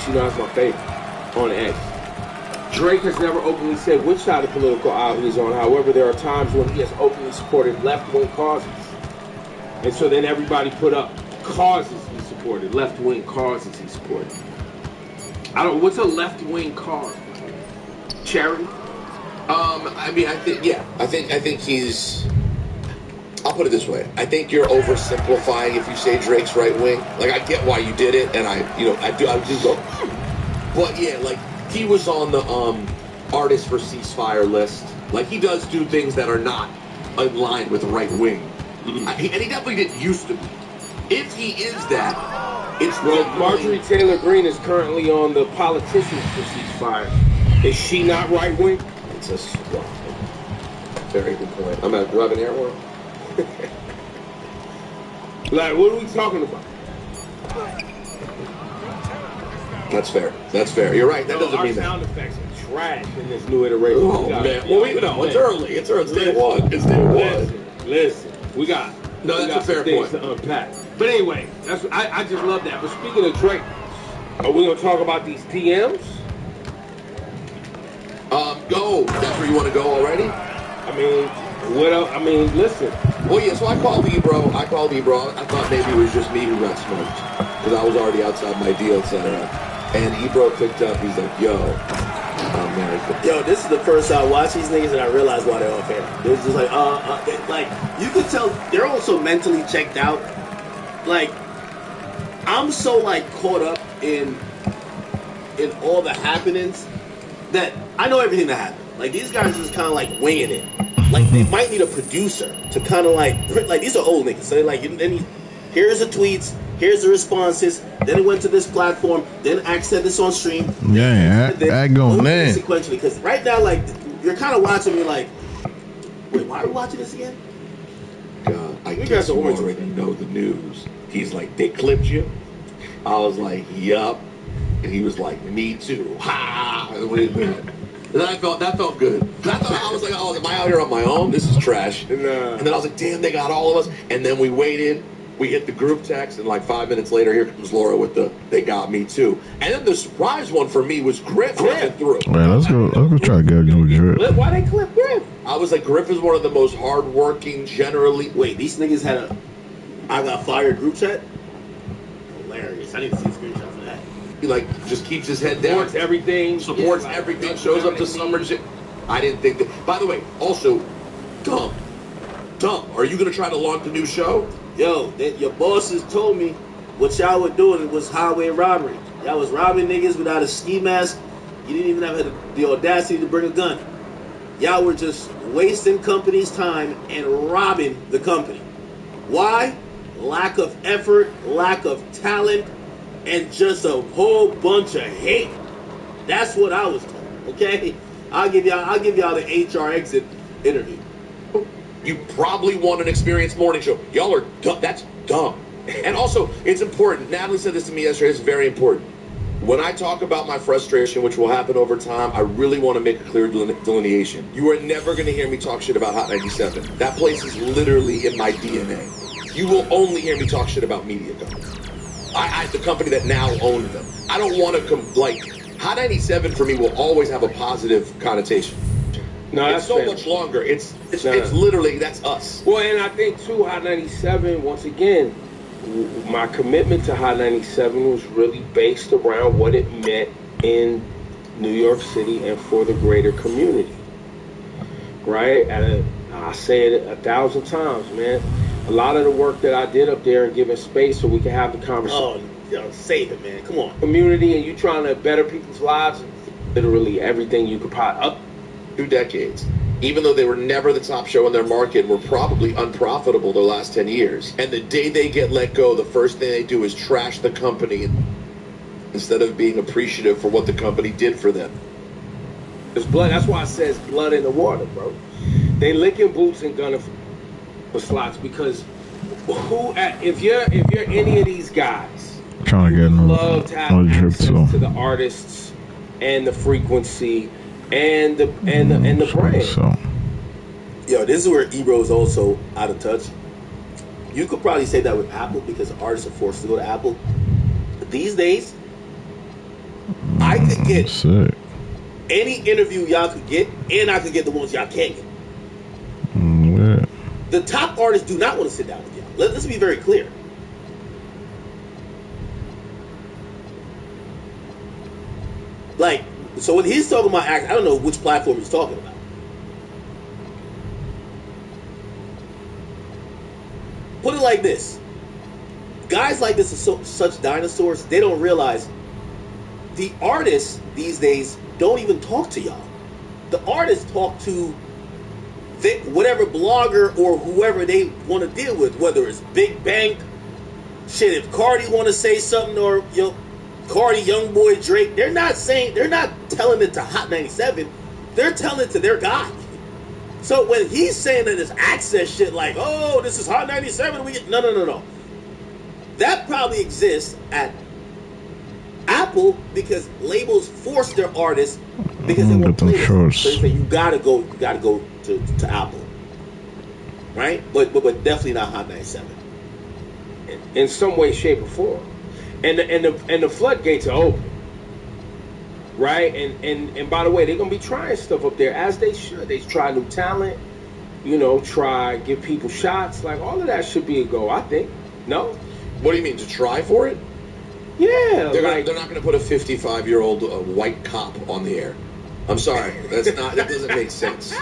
You know, that's my favorite on X. Drake has never openly said which side of the political aisle he's on. However, there are times when he has openly supported left-wing causes. And so then everybody put up causes he supported, left-wing causes he supported. What's a left-wing cause? Charity? I mean, I think he's... I'll put it this way. I think you're oversimplifying if you say Drake's right wing. Like, I get why you did it, and I do go. But yeah, like, he was on the Artists for Ceasefire list. Like, he does do things that are not in line with right wing. And he definitely didn't used to be. If he is that, it's... Well, Marjorie Taylor Greene is currently on the Politicians for Ceasefire. Is she not right wing? It's a very good point. I'm at driving air horn. Like, what are we talking about? That's fair. That's fair. You're right. That doesn't mean that. Our sound effects are trash in this new iteration. Oh, man. Well, it's early. It's early. It's day one. It's day one. Listen. We got a fair point to unpack. But anyway, I just love that. But speaking of Drake, are we going to talk about these DMs? Go. That's where you want to go already? I mean, what else? I mean, listen. Well, yeah, so I called Ebro. I thought maybe it was just me who got smoked because I was already outside my deal, etc. And Ebro picked up. He's like, yo, I'm married. Yo, this is the first time I watch these niggas and I realized why they're off air. They're just like, like, you could tell they're also mentally checked out. Like, I'm so, like, caught up in all the happenings that I know everything that happened. Like, these guys just kind of, like, winging it. Like, they might need a producer to kind of, like, these are old niggas. So they're like, here's the tweets, here's the responses, then it went to this platform, then Axe said this on stream. Yeah, I go, man. Sequentially, because right now, like, you're kind of watching me like, wait, why are we watching this again? God, I guess you already know the news. He's like, they clipped you? I was like, yup. And he was like, me too. Ha! And that felt good. I was like, oh, am I out here on my own? This is trash. And then I was like, damn, they got all of us. And then we waited. We hit the group text, and like 5 minutes later, here comes Laura with the "they got me too." And then the surprise one for me was Griff coming through. Man, let's go try to get Griff. Why they clip Griff? I was like, Griff is one of the most hardworking, generally. Wait, these niggas had a "I got fired" group chat. Hilarious! I need to see a screenshot for that. He like just keeps his head down. Supports everything. Supports everything. Shows up to summer. I didn't think that. By the way, also, dumb. Are you gonna try to launch a new show? Yo, your bosses told me what y'all were doing was highway robbery. Y'all was robbing niggas without a ski mask. You didn't even have the audacity to bring a gun. Y'all were just wasting company's time and robbing the company. Why? Lack of effort, lack of talent, and just a whole bunch of hate. That's what I was told. Okay? I'll give y'all the HR exit interview. You probably want an experienced morning show. Y'all are dumb. That's dumb. And also, it's important. Natalie said this to me yesterday. It's very important. When I talk about my frustration, which will happen over time, I really want to make a clear delineation. You are never going to hear me talk shit about Hot 97. That place is literally in my DNA. You will only hear me talk shit about media companies. the company that now owned them. I don't want to like Hot 97 for me will always have a positive connotation. No, it's so much longer. It's literally that's us. Well, and I think too, Hot 97. Once again, my commitment to Hot 97 was really based around what it meant in New York City and for the greater community. Right? I say it 1,000 times, man. A lot of the work that I did up there and giving space so we can have the conversation. Oh, save it, man. Come on. Community, and you trying to better people's lives. Literally everything you could up 2 decades. Even though they were never the top show in their market, were probably unprofitable the last 10 years. And the day they get let go, the first thing they do is trash the company instead of being appreciative for what the company did for them. There's blood. That's why it says blood in the water, bro. They licking boots and gunning for slots because if you're any of these guys, trying to get love to have access to the artists and the frequency and the brand. So. Yo, this is where Ebro's also out of touch. You could probably say that with Apple because artists are forced to go to Apple. But these days, I could get any interview y'all could get, and I could get the ones y'all can't get. Yeah. The top artists do not want to sit down with y'all. Let's be very clear. Like, so when he's talking about act, I don't know which platform he's talking about. Put it like this. Guys like this are such dinosaurs, they don't realize the artists these days don't even talk to y'all. The artists talk to whatever blogger or whoever they want to deal with, whether it's Big Bang, shit, if Cardi want to say something, or Cardi, Youngboy, Drake, they're not telling it to Hot 97, they're telling it to their guy. So when he's saying that this access shit like, oh, this is Hot 97, no. That probably exists at Apple because labels force their artists because they won't play it. So they say you gotta go to Apple, right? But definitely not Hot 97 in some way, shape, or form. And the floodgates are open, right? And by the way, they're gonna be trying stuff up there as they should. They try new talent, give people shots. Like all of that should be a go, I think. No, what do you mean to try for it? Yeah, they're not gonna put a 55-year-old white cop on the air. I'm sorry, that doesn't make sense.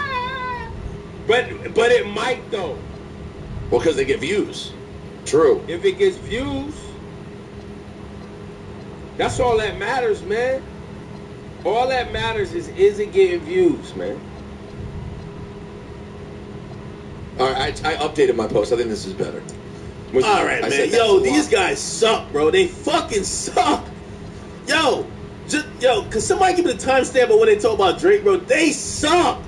But it might though. Well, because they get views. True. If it gets views, that's all that matters, man. All that matters is it getting views, man. All right, I updated my post. I think this is better. All right, man. Yo, these guys suck, bro. They fucking suck. Yo, cause somebody give me the timestamp of when they talk about Drake, bro. They suck.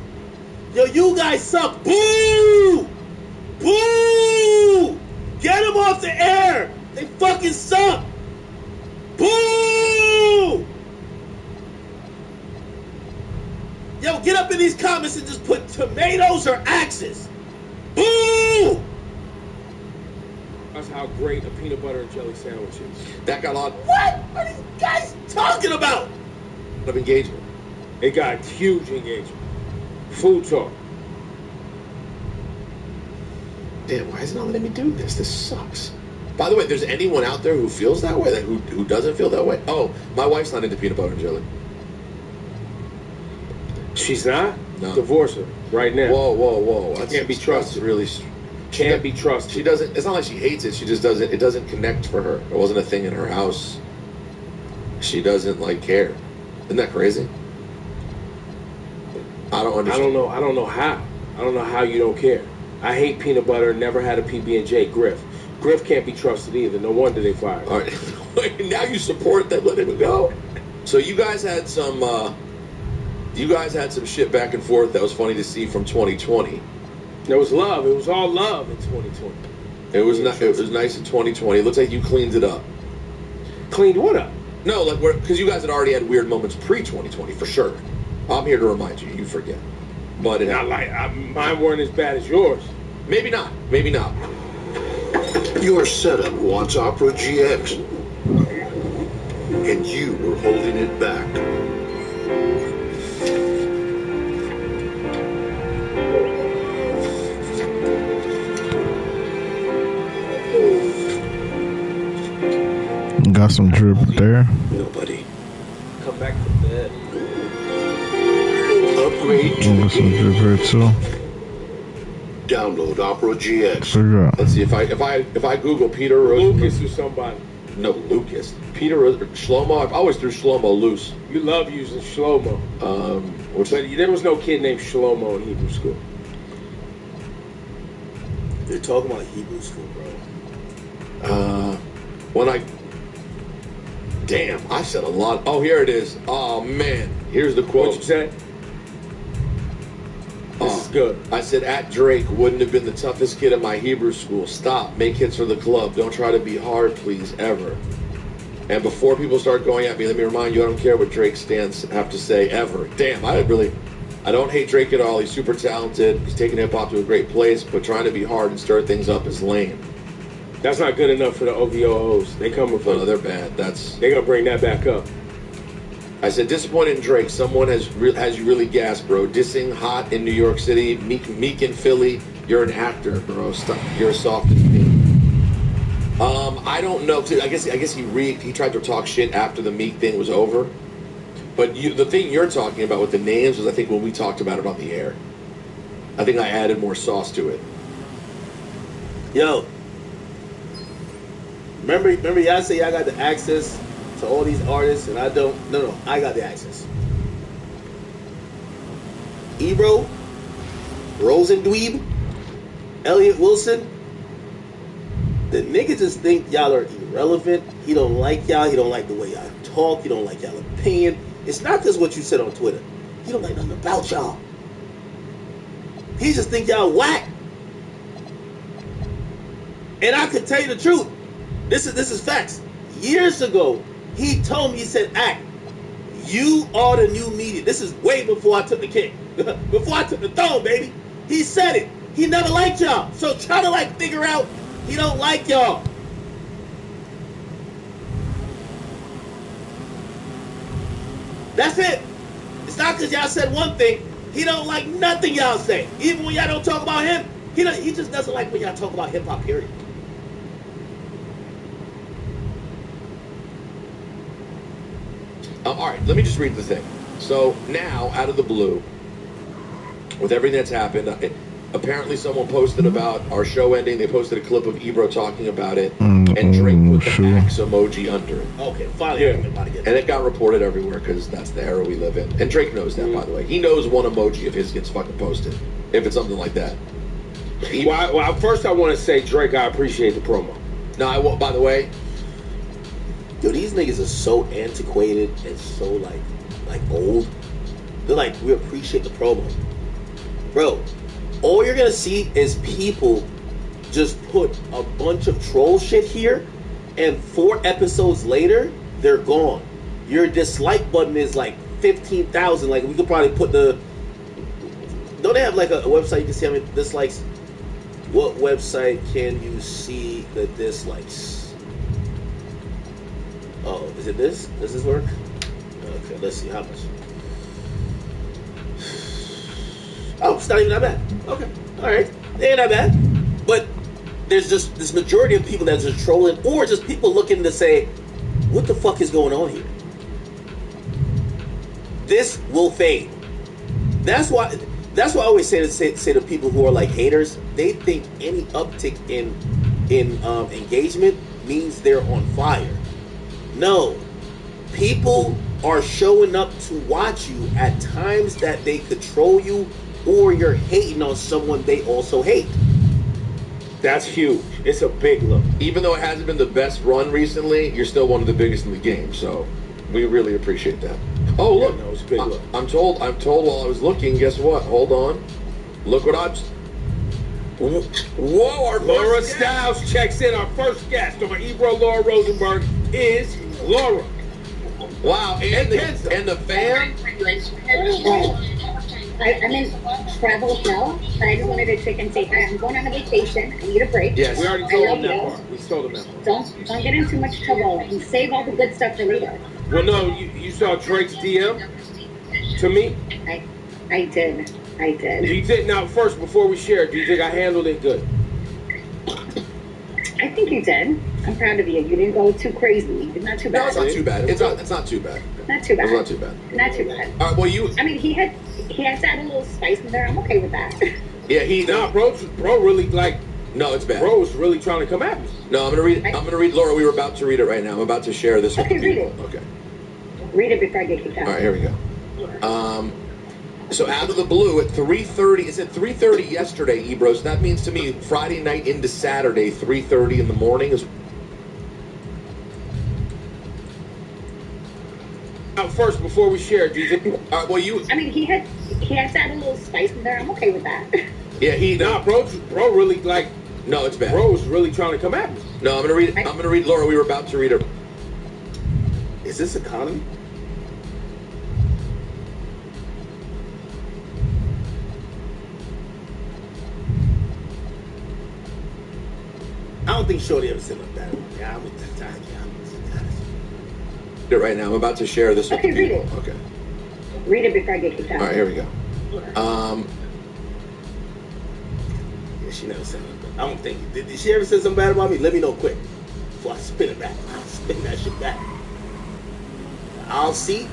Yo, you guys suck. Boo! Boo! Get them off the air. They fucking suck. Boo! Yo, get up in these comments and just put tomatoes or axes. Boo! That's how great a peanut butter and jelly sandwich is. That got a lot. What are these guys talking about? Of engagement. It got huge engagement. Food talk. Damn, why isn't it letting me do this? This sucks. By the way, there's anyone out there who feels that way, who doesn't feel that way? Oh, my wife's not into peanut butter and jelly. She's not? No. Divorce her right now. Whoa. She can't be trusted. Really, can't be trusted. She doesn't. It's not like she hates it. She just doesn't. It doesn't connect for her. It wasn't a thing in her house. She doesn't care. Isn't that crazy? I don't understand. I don't know how. I don't know how you don't care. I hate peanut butter. Never had a PB&J. Griff can't be trusted either. No wonder they fired him. All right. Now you support them letting him go. So you guys had some. Shit back and forth that was funny to see from 2020. There was love. It was all love in 2020. It was nice in 2020. It looks like you cleaned it up. Cleaned what up? No, because you guys had already had weird moments pre-2020 for sure. I'm here to remind you. You forget, but mine weren't as bad as yours. Maybe not. Your setup wants Opera GX. And you were holding it back. Got some drip there. Nobody. Come back to bed. Upgrade to Got some drip here too. download Opera GX. Figure out. Let's see if I Google Peter Rosenberg. Lucas or somebody. No, Lucas. Peter Shlomo. I've always threw Shlomo loose. You love using Shlomo. What's But there was no kid named Shlomo in Hebrew school. They're talking about Hebrew school, bro. Damn, I said a lot. Oh, here it is. Oh man, here's the quote. What you say? This is good. I said, at Drake wouldn't have been the toughest kid at my Hebrew school. Stop. Make hits for the club. Don't try to be hard, please, ever. And before people start going at me, let me remind you, I don't care what Drake stands have to say, ever. Damn, I don't hate Drake at all. He's super talented. He's taking hip-hop to a great place, but trying to be hard and stir things up is lame. That's not good enough for the OVOs. They coming for No, they're bad. They're going to bring that back up. I said, disappointed in Drake. Someone has you really gassed, bro. Dissing hot in New York City, meek in Philly. You're an actor, bro. Stop. You're soft as me. I don't know. I guess he tried to talk shit after the Meek thing was over. But the thing you're talking about with the names was, I think, when we talked about it on the air. I think I added more sauce to it. Yo, remember y'all say y'all got the access to all these artists, and I don't. No, I got the access. Ebro, Rosendweeb, Elliot Wilson. The nigga just think y'all are irrelevant. He don't like y'all. He don't like the way y'all talk. He don't like y'all opinion. It's not just what you said on Twitter. He don't like nothing about y'all. He just think y'all whack. And I could tell you the truth. This is facts. Years ago, he told me, he said, Act, you are the new media. This is way before I took the kick. Before I took the throne, baby. He said it. He never liked y'all. So try to figure out he don't like y'all. That's it. It's not because y'all said one thing. He don't like nothing y'all say. Even when y'all don't talk about him, he just doesn't like when y'all talk about hip-hop, period. All right, let me just read the thing. So now, out of the blue, with everything that's happened, apparently someone posted about our show ending. They posted a clip of Ebro talking about it, and Drake put the axe emoji under it. Okay, finally, everybody gets it. And it got reported everywhere because that's the era we live in. And Drake knows that, by the way. He knows one emoji if his gets fucking posted, if it's something like that. Well, first I want to say, Drake, I appreciate the promo. No, by the way, yo, these niggas are so antiquated and so like old. They're like, we appreciate the promo, bro. All you're gonna see is people just put a bunch of troll shit here, and 4 episodes later, they're gone. Your dislike button is like 15,000. Like, we could probably put don't they have like a website you can see how many dislikes? What website can you see the dislikes? Oh, is it this? Does this work? Okay, let's see how much. Oh, it's not even that bad. Okay, all right, they ain't that bad. But there's just this majority of people that's just trolling, or just people looking to say, "What the fuck is going on here?" This will fade. That's why I always say to people who are like haters, they think any uptick in engagement means they're on fire. No, people are showing up to watch you at times that they control you, or you're hating on someone they also hate. That's huge. It's a big look. even though it hasn't been the best run recently, you're still one of the biggest in the game. So we really appreciate that. Oh, look. Yeah, no, it's a big look. I'm told while I was looking, guess what? Hold on. Look what I've... Whoa, our Laura first Styles checks in. Our first guest on Ebro Laura Rosenberg is Laura. Wow, and the fam? I'm in travel hell, but I just wanted to check and say hi. I'm going on a vacation. I need a break. Yes, we already I told love him that you. part. We told him that part. Don't get in too much trouble and save all the good stuff for later. Well, no, you saw Drake's DM to me? I did. Do you think, now first, before we share, do you think I handled it good? I think you did. I'm proud of you. You didn't go too crazy. It's not too bad. No, it's not too bad. It's not too bad. Not too bad. It's not too bad. Not too bad. All right, well, you... I mean, he had to add a little spice in there. I'm okay with that. Yeah, Nah, bro really, like... No, it's bad. Bro was really trying to come at me. No, I'm gonna read, Laura, we were about to read it right now. I'm about to share this with Okay, you. read it. Okay. Read it before I get kicked out. All right, here we go. So out of the blue at 3:30, it said 3:30 yesterday, Ebros. That means to me Friday night into Saturday, 3:30 in the morning is... First, before we share, do you think... All right, well, you... I mean, he had to add a little spice in there. I'm okay with that. Yeah, Nah, bro really, like... No, it's bad. Bro was really trying to come at me. No, I'm gonna read, Laura, we were about to read it. Is this economy? I don't think Shorty ever said like that. Yeah, I'm It right now. I'm about to share this with Okay, you. read it. Okay. Read it before I get kicked out. All right, here we go. Yeah, she never said nothing. I don't think. Did she ever say something bad about me? Let me know quick before I spin it back. I'll spin that shit back. I'll see.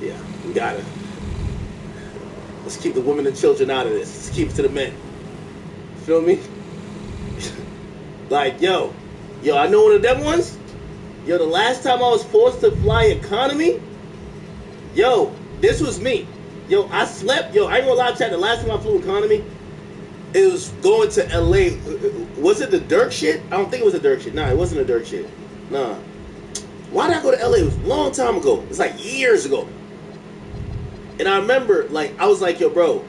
Yeah, we gotta. Let's keep the women and children out of this. Let's keep it to the men. Feel me? Like, yo, I know one of them ones. Yo, the last time I was forced to fly economy, yo, this was me. Yo, I slept. Yo, I ain't gonna lie, chat. The last time I flew economy, it was going to LA. Was it the Dirk shit? I don't think it was the Dirk shit. Nah, it wasn't the Dirk shit. Nah. Why did I go to LA? It was a long time ago. It's like years ago. And I remember, like, I was like, yo, bro,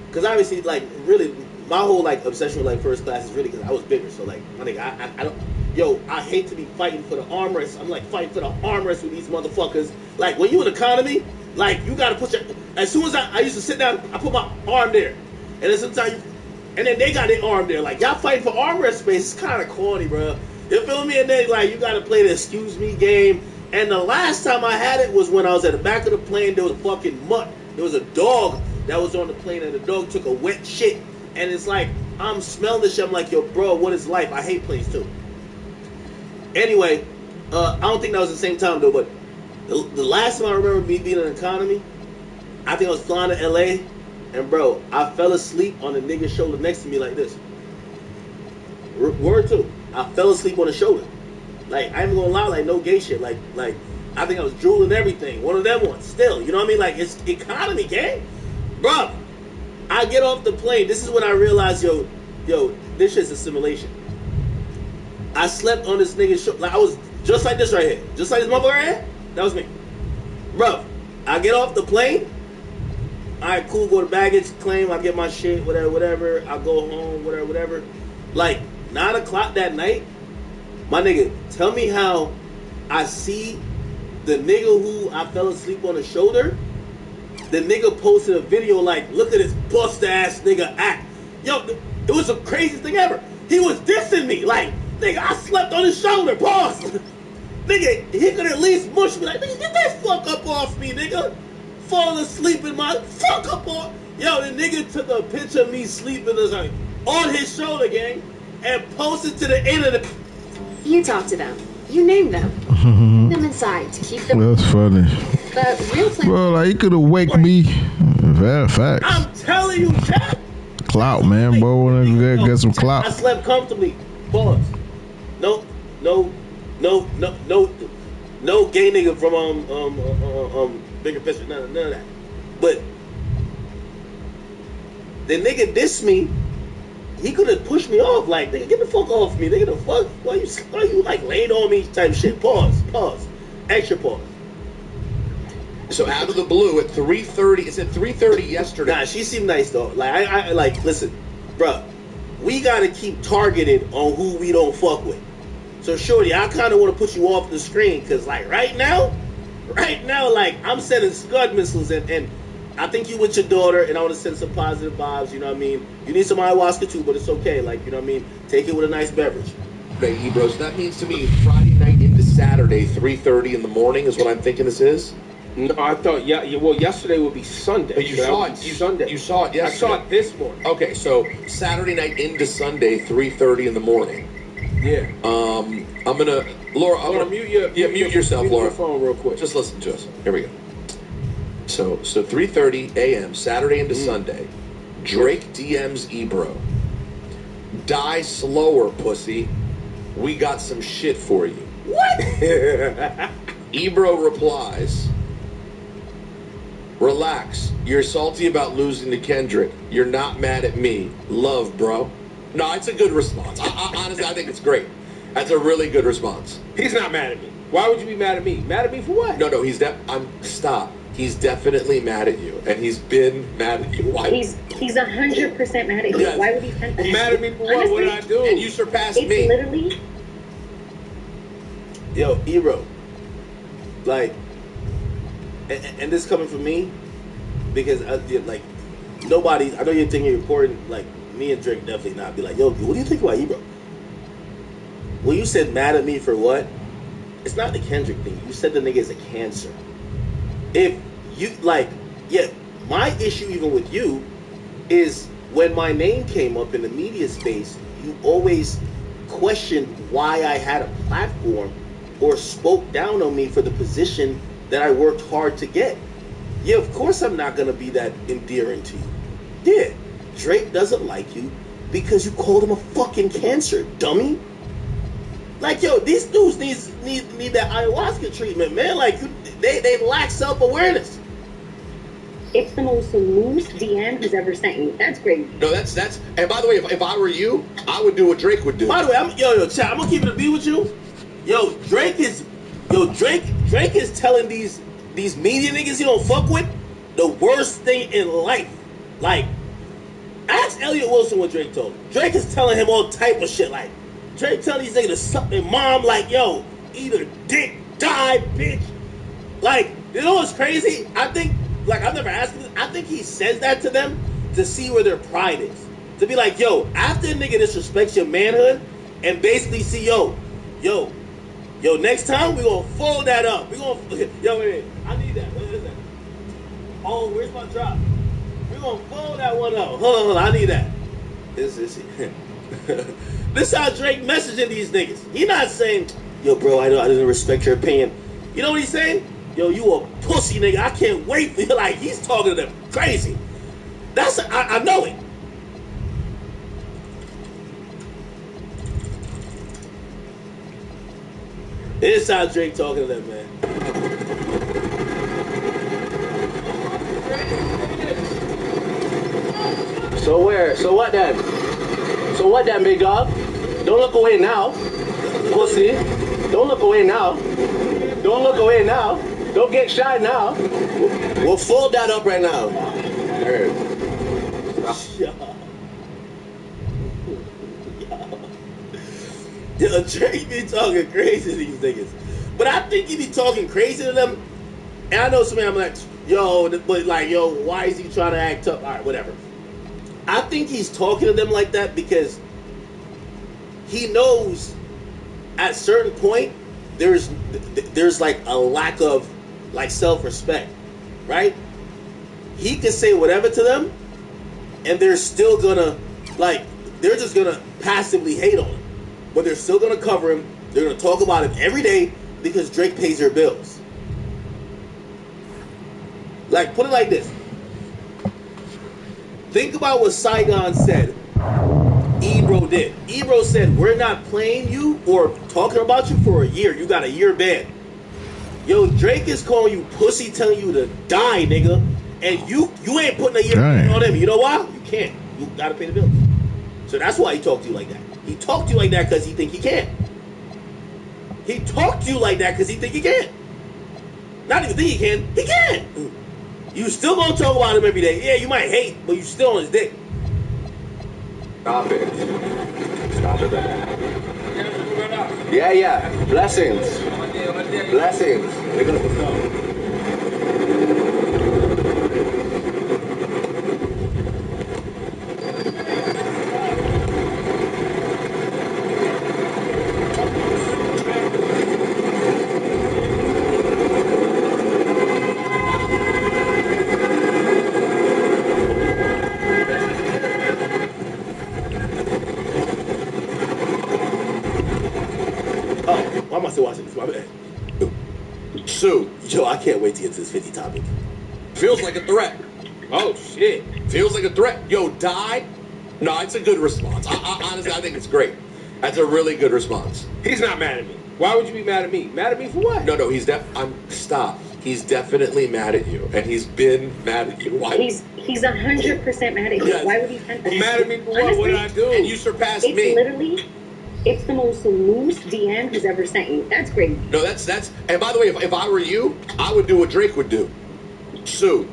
because obviously, like, really, my whole, like, obsession with, like, first class is really because I was bigger. So, like, my nigga, I don't, yo, I hate to be fighting for the armrest. I'm, like, fighting for the armrest with these motherfuckers. Like, when you in economy, like, you got to put your, as soon as I used to sit down, I put my arm there. And then sometimes, and then they got their arm there. Like, y'all fighting for armrest space. It's kind of corny, bro. You feel me? And then, like, you got to play the excuse me game. And the last time I had it was when I was at the back of the plane. There was a fucking mutt. There was a dog that was on the plane, and the dog took a wet shit. And it's like, I'm smelling this shit. I'm like, yo, bro, what is life? I hate planes too. Anyway, I don't think that was the same time though. But the last time I remember me being in an economy, I think I was flying to LA, and bro, I fell asleep on the nigga's shoulder next to me like this. Word too. I fell asleep on the shoulder. Like, I ain't gonna lie, like, no gay shit. Like, I think I was drooling everything. One of them ones. Still, you know what I mean? Like, it's economy, gang. Bro, I get off the plane. This is when I realized, yo, this shit's a simulation. I slept on this nigga's shoulder. Like, I was just like this right here. Just like this motherfucker right here. That was me. Bro, I get off the plane. All right, cool. Go to baggage claim. I get my shit, whatever. I go home, whatever. Like, 9 o'clock that night, my nigga, tell me how I see the nigga who I fell asleep on the shoulder. The nigga posted a video like, look at this bust ass nigga act. Yo, it was the craziest thing ever. He was dissing me. Like, nigga, I slept on his shoulder. Pause. Nigga, he could at least mush me. Like, nigga, get that fuck up off me, nigga. Falling asleep in my fuck up off. Yo, the nigga took a picture of me sleeping on his shoulder, gang, and posted to the internet. You talk to them. You name them. Put them inside to keep them. That's funny. The real plan. Bro, like, he could have waked me. Facts. I'm telling you, chat. Clout, man. Bro, wanna get some clout. I slept comfortably. Pause. No gay nigga from Bigger Picture. None of that. But the nigga dissed me. He could have pushed me off, like, nigga, get the fuck off me, nigga. The fuck, why you like laid on me type shit? Pause, extra pause. So out of the blue at 3:30, it said 3:30 yesterday. Nah, she seemed nice though. Like, I like, listen, bruh, we gotta keep targeted on who we don't fuck with. So shorty, I kind of want to put you off the screen, cause like right now, Right now, like, I'm sending Scud missiles, and I think you with your daughter, and I want to send some positive vibes, you know what I mean? You need some ayahuasca too, but it's okay, like, you know what I mean? Take it with a nice beverage. Hey, Ebros, that means to me Friday night into Saturday, 3:30 in the morning is what I'm thinking this is? No, I thought, well, yesterday would be Sunday. But you saw it. Sunday. You saw it yesterday. I saw it this morning. Okay, so Saturday night into Sunday, 3:30 in the morning. Yeah. I'm gonna, Laura, mute your, mute yourself, Laura. Your phone real quick. Just listen to us. Here we go. So 3:30 a.m. Saturday into Sunday. Drake DMs Ebro. Die slower, pussy. We got some shit for you. What? Ebro replies, relax. You're salty about losing to Kendrick. You're not mad at me. Love, bro. No, it's a good response. Honestly, I think it's great. That's a really good response. He's not mad at me. Why would you be mad at me? Mad at me for what? No, he's stop. He's definitely mad at you, and he's been mad at you. Why? He's 100% mad at you. Yes. Why would he send that? Mad at me for what? Honestly, What did I do? And you surpassed It's me. literally. Yo, Ebro, like, and this coming from me, because like, nobody, I know you're thinking you're important, like, me and Drake definitely not be like, yo, what do you think about Ebro? When you said mad at me for what? It's not the Kendrick thing. You said the nigga is a cancer. If you, like, yeah, my issue even with you is when my name came up in the media space, you always questioned why I had a platform or spoke down on me for the position that I worked hard to get. Yeah, of course I'm not going to be that endearing to you. Yeah, Drake doesn't like you because you called him a fucking cancer, dummy. Like, yo, these dudes need that ayahuasca treatment, man. Like, they lack self-awareness. It's the most loose DM he's ever sent you. That's great. No, that's. And by the way, if I were you, I would do what Drake would do. By the way, chat, I'm gonna keep it a beat with you. Yo, Drake is telling these media niggas he don't fuck with the worst thing in life. Like, ask Elliot Wilson what Drake told him. Drake is telling him all type of shit. Like, Drake telling these niggas to suck their mom. Like, yo, eat a dick, die, bitch. Like, you know what's crazy? I think, like, I've never asked him this. I think he says that to them to see where their pride is. To be like, yo, after a nigga disrespects your manhood and basically see, yo, next time we gonna fold that up. We gonna, wait, I need that. What is that? Oh, where's my drop? We gonna fold that one up. Hold on, I need that. This is how Drake messaging these niggas. He not saying, yo, bro, I didn't respect your opinion. You know what he's saying? Yo, you a pussy nigga. I can't wait for you. Like, he's talking to them crazy. I know it. This is how Drake talking to them, man. So what then? So what then, big dog? Don't look away now. Pussy. Don't look away now. Don't look away now. Don't get shy now. We'll fold that up right now. Yo, Drake be talking crazy to these niggas. But I think he be talking crazy to them. And I know somebody, I'm like, yo, but like, yo, why is he trying to act tough? All right, whatever. I think he's talking to them like that because he knows at a certain point there's like a lack of like self-respect, right? He can say whatever to them and they're still gonna, like, they're just gonna passively hate on him. But they're still gonna cover him. They're gonna talk about him every day because Drake pays their bills. Like, put it like this. Think about what Saigon said Ebro did. Ebro said, we're not playing you or talking about you for a year. You got a year ban. Yo, Drake is calling you pussy, telling you to die, nigga. And you ain't putting a year ban on him. You know why? You can't. You gotta pay the bills. So that's why he talked to you like that. He talked to you like that because he think he can. He talked to you like that because he think he can. Not even think he can. He can. You still gonna talk about him every day. Yeah, you might hate, but you still on his dick. Stop it. Stop it. Yeah. Blessings. Blessings. They're gonna fulfill. Why am I still watching this? My bad. Sue, Yo, I can't wait to get to this 50 topic. feels like a threat. Oh shit. Feels like a threat. Yo, die? No, it's a good response. Honestly, I think it's great. That's a really good response. He's not mad at me. Why would you be mad at me? Mad at me for what? No, stop. He's definitely mad at you, and he's been mad at you. Why? He's 100% mad at you. Yes. Why would he send this? Mad at me for what? Honestly, What did I do? And you surpassed It's me. literally, it's the most loose DM he's ever sent you. That's crazy. No, that's. And by the way, if I were you, I would do what Drake would do. Sue.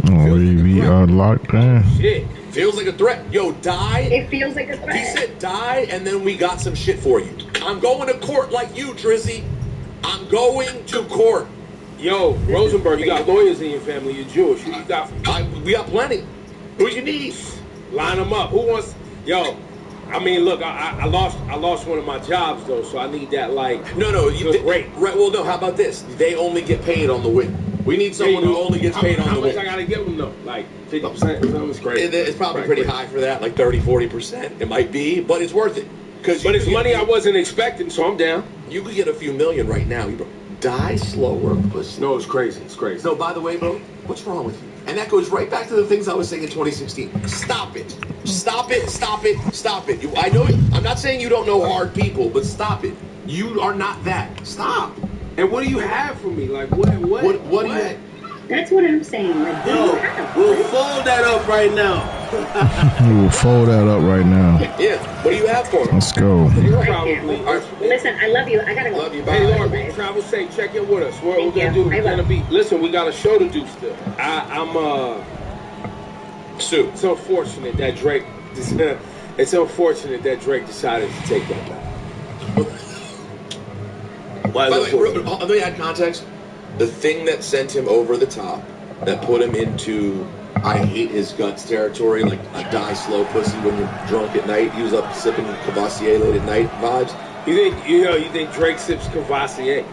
Oh, we are locked in. Shit. Feels like a threat. Yo, die. It feels like a He threat. said die, and then we got some shit for you. I'm going to court like you, Drizzy. I'm going to court. Yo, Rosenberg, you got lawyers in your family. You're Jewish. Who you got? We got plenty. Who you need? Line them up. Who wants? Yo, I mean, look, I lost one of my jobs though, so I need that like. No, great. Right. Well, no. How about this? They only get paid on the win. We need someone who only gets paid on the win. How much I gotta give them though? Like 50%? Something's crazy. It's probably pretty high for that, like 30-40%. It might be, but it's worth it. But it's money I wasn't expecting, so I'm down. You could get a few million right now. You die slower, pussy. No, it's crazy. It's crazy. No, by the way, bro, what's wrong with you? And that goes right back to the things I was saying in 2016. Stop it. Stop it. Stop it. Stop it. I know it. I'm not saying you don't know hard people, but stop it. You are not that. Stop. And what do you have for me? Like what do you have? That's what I'm saying. Like, what do you have? We'll fold that up right now. We will fold that up right now. Yeah. What do you have for him? Let's go. You're I probably. can't. Listen, I love you. I gotta go. Love you. Hey, Bye. Lauren, be travel safe. Check in with us. What Thank we're gonna you. do? We're I gonna will. be. Listen, we got a show to do still. I'm Sue. It's unfortunate that Drake. It's unfortunate that Drake decided to take that back. Why By is the way, it let me add context. The thing that sent him over the top, that put him into I hate his guts territory, like a die slow pussy when you're drunk at night. He was up sipping Cavassier late at night vibes. You think Drake sips Cavassier?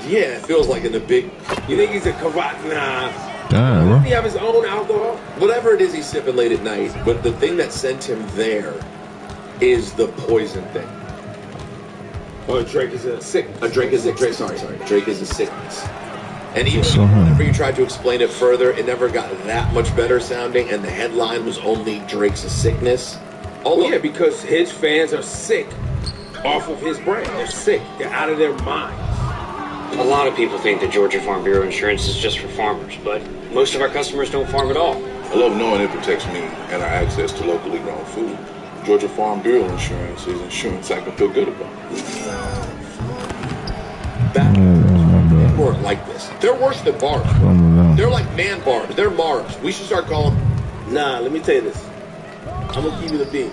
Yeah, it feels like in the big. You think he's a Cavassier? Nah. Damn, bro. Doesn't he have his own alcohol? Whatever it is he's sipping late at night, but the thing that sent him there is the poison thing. Or Drake is a sick. Drake is a sickness. And even So, whenever you tried to explain it further, it never got that much better sounding, and the headline was only Drake's a sickness. Oh yeah, because his fans are sick off of his brand. They're sick. They're out of their minds. A lot of people think that Georgia Farm Bureau insurance is just for farmers, but most of our customers don't farm at all. I love knowing it protects me and our access to locally grown food. Georgia Farm Bureau insurance is insurance I can feel good about. They weren't like this. They're worse than barbs. They're like man barbs. They're Marbs. We should start calling them. Nah, let me tell you this. I'm gonna keep you the beat.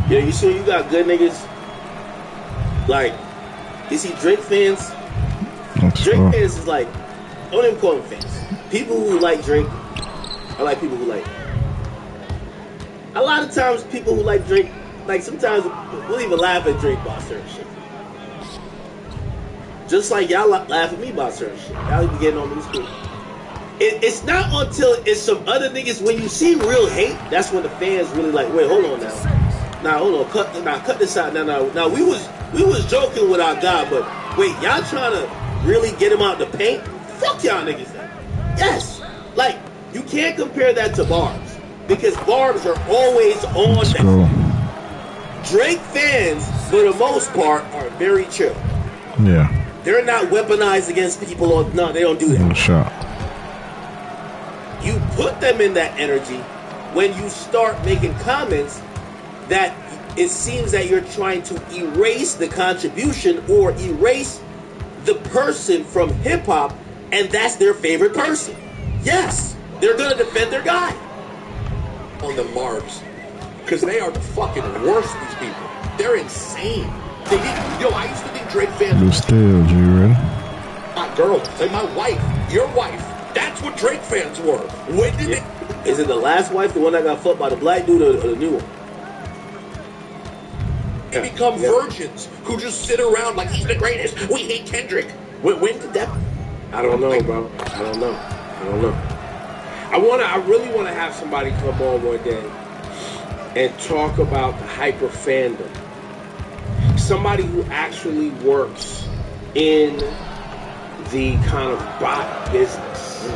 Yeah, you sure you got good niggas? Like, you see Drake fans? Drake fans is like, I don't even call them fans. People who like Drake are like people who like. A lot of times, people who like Drake, like sometimes we'll even laugh at Drake about certain shit. Just like y'all laugh at me about certain shit. Y'all be getting on these people. It's not until it's some other niggas, when you see real hate, that's when the fans really like, wait, hold on now. Nah, hold on, cut this out. Now we was joking with our guy, but wait, y'all trying to really get him out the paint? Fuck y'all niggas then. Yes. Like, you can't compare that to barbs. Because barbs are always on that. Drake fans, for the most part, are very chill. Yeah. They're not weaponized against people. No, they don't do that. No shot. You put them in that energy when you start making comments that it seems that you're trying to erase the contribution or erase the person from hip-hop, and that's their favorite person. Yes, they're going to defend their guy. On the Marbs. Because they are the fucking worst, these people. They're insane. I used to think Drake fans. You still, G ready? My girl, say my wife, your wife. That's what Drake fans were. When did they? Is it the last wife, the one that got fucked by the black dude, or the new one? They become virgins who just sit around like he's the greatest. We hate Kendrick. When did that? I don't know, bro. I don't know. I really want to have somebody come on one day and talk about the hyper fandom. Somebody who actually works in the kind of bot business.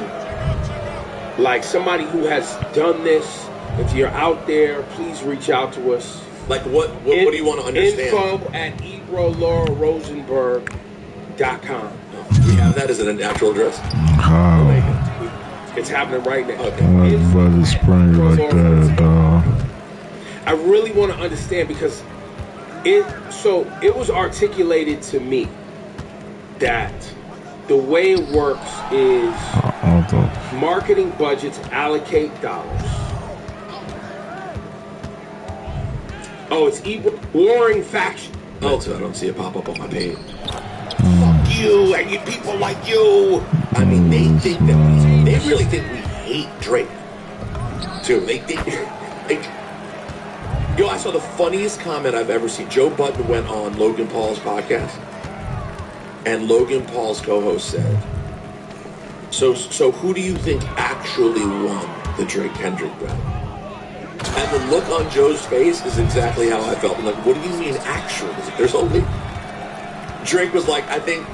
Like somebody who has done this. If you're out there, please reach out to us. Like what do you want to understand? info@ebrolaurarosenberg.com. We have that as an actual address. It's happening right now. Okay. I really want to understand because it was articulated to me that the way it works is marketing budgets allocate dollars. Oh, it's warring faction. Oh, so I don't see it pop up on my page. Fuck you and you people like you. I mean, they really think we hate Drake. Too. Yo, I saw the funniest comment I've ever seen. Joe Budden went on Logan Paul's podcast, and Logan Paul's co-host said, So who do you think actually won the Drake Kendrick battle? And the look on Joe's face is exactly how I felt. I'm like, what do you mean actually? There's only... Drake was like, I think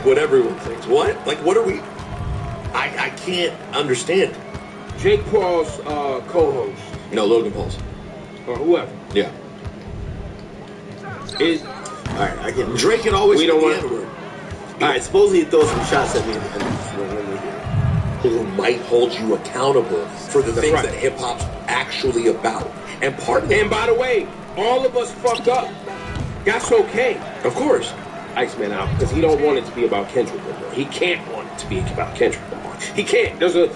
what everyone thinks. What? Like, what are we... I can't understand. Jake Paul's co-host. No, Logan Paul's. Or whoever. Yeah. Alright, I get it. Drake can always we be don't the want N-word. Alright, supposedly he throws some shots at me who might hold you accountable for the things that hip-hop's actually about. And by the way, all of us fucked up. That's okay. Of course. Iceman out, because he don't want it to be about Kendrick no more. He can't want it to be about Kendrick no more. He can't. You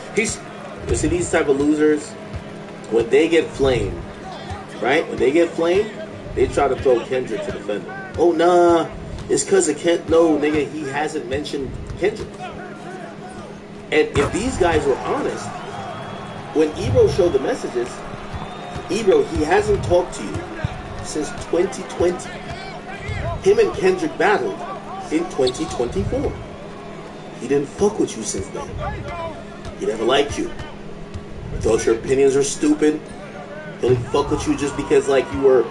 see, these type of losers, when they get flamed, right? When they get flamed, they try to throw Kendrick to defend them. Oh, nah, it's because of Kendrick. No, nigga, he hasn't mentioned Kendrick. And if these guys were honest, when Ebro showed the messages, Ebro, he hasn't talked to you since 2020. Him and Kendrick battled in 2024. He didn't fuck with you since then. He never liked you. He thought your opinions are stupid. He only fuck with you just because like you were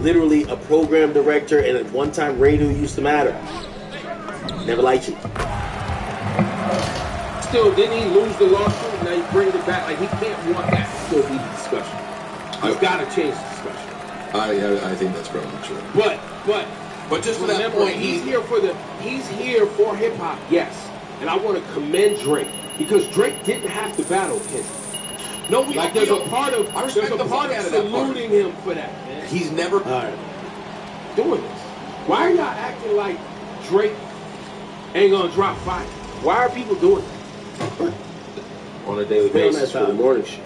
literally a program director and at one time radio used to matter. Never liked you. Still, didn't he lose the lawsuit? Now you bring it back. Like he can't want that to still be the discussion. He's got to change the discussion. I think that's probably true. But just for remember, that point, he's here for hip hop, yes. And I want to commend Drake because Drake didn't have to battle Kendrick. No, there's a part of saluting him for that, man. He's never doing this. Why are y'all acting like Drake ain't gonna drop fire? Why are people doing that on a daily basis for the morning show?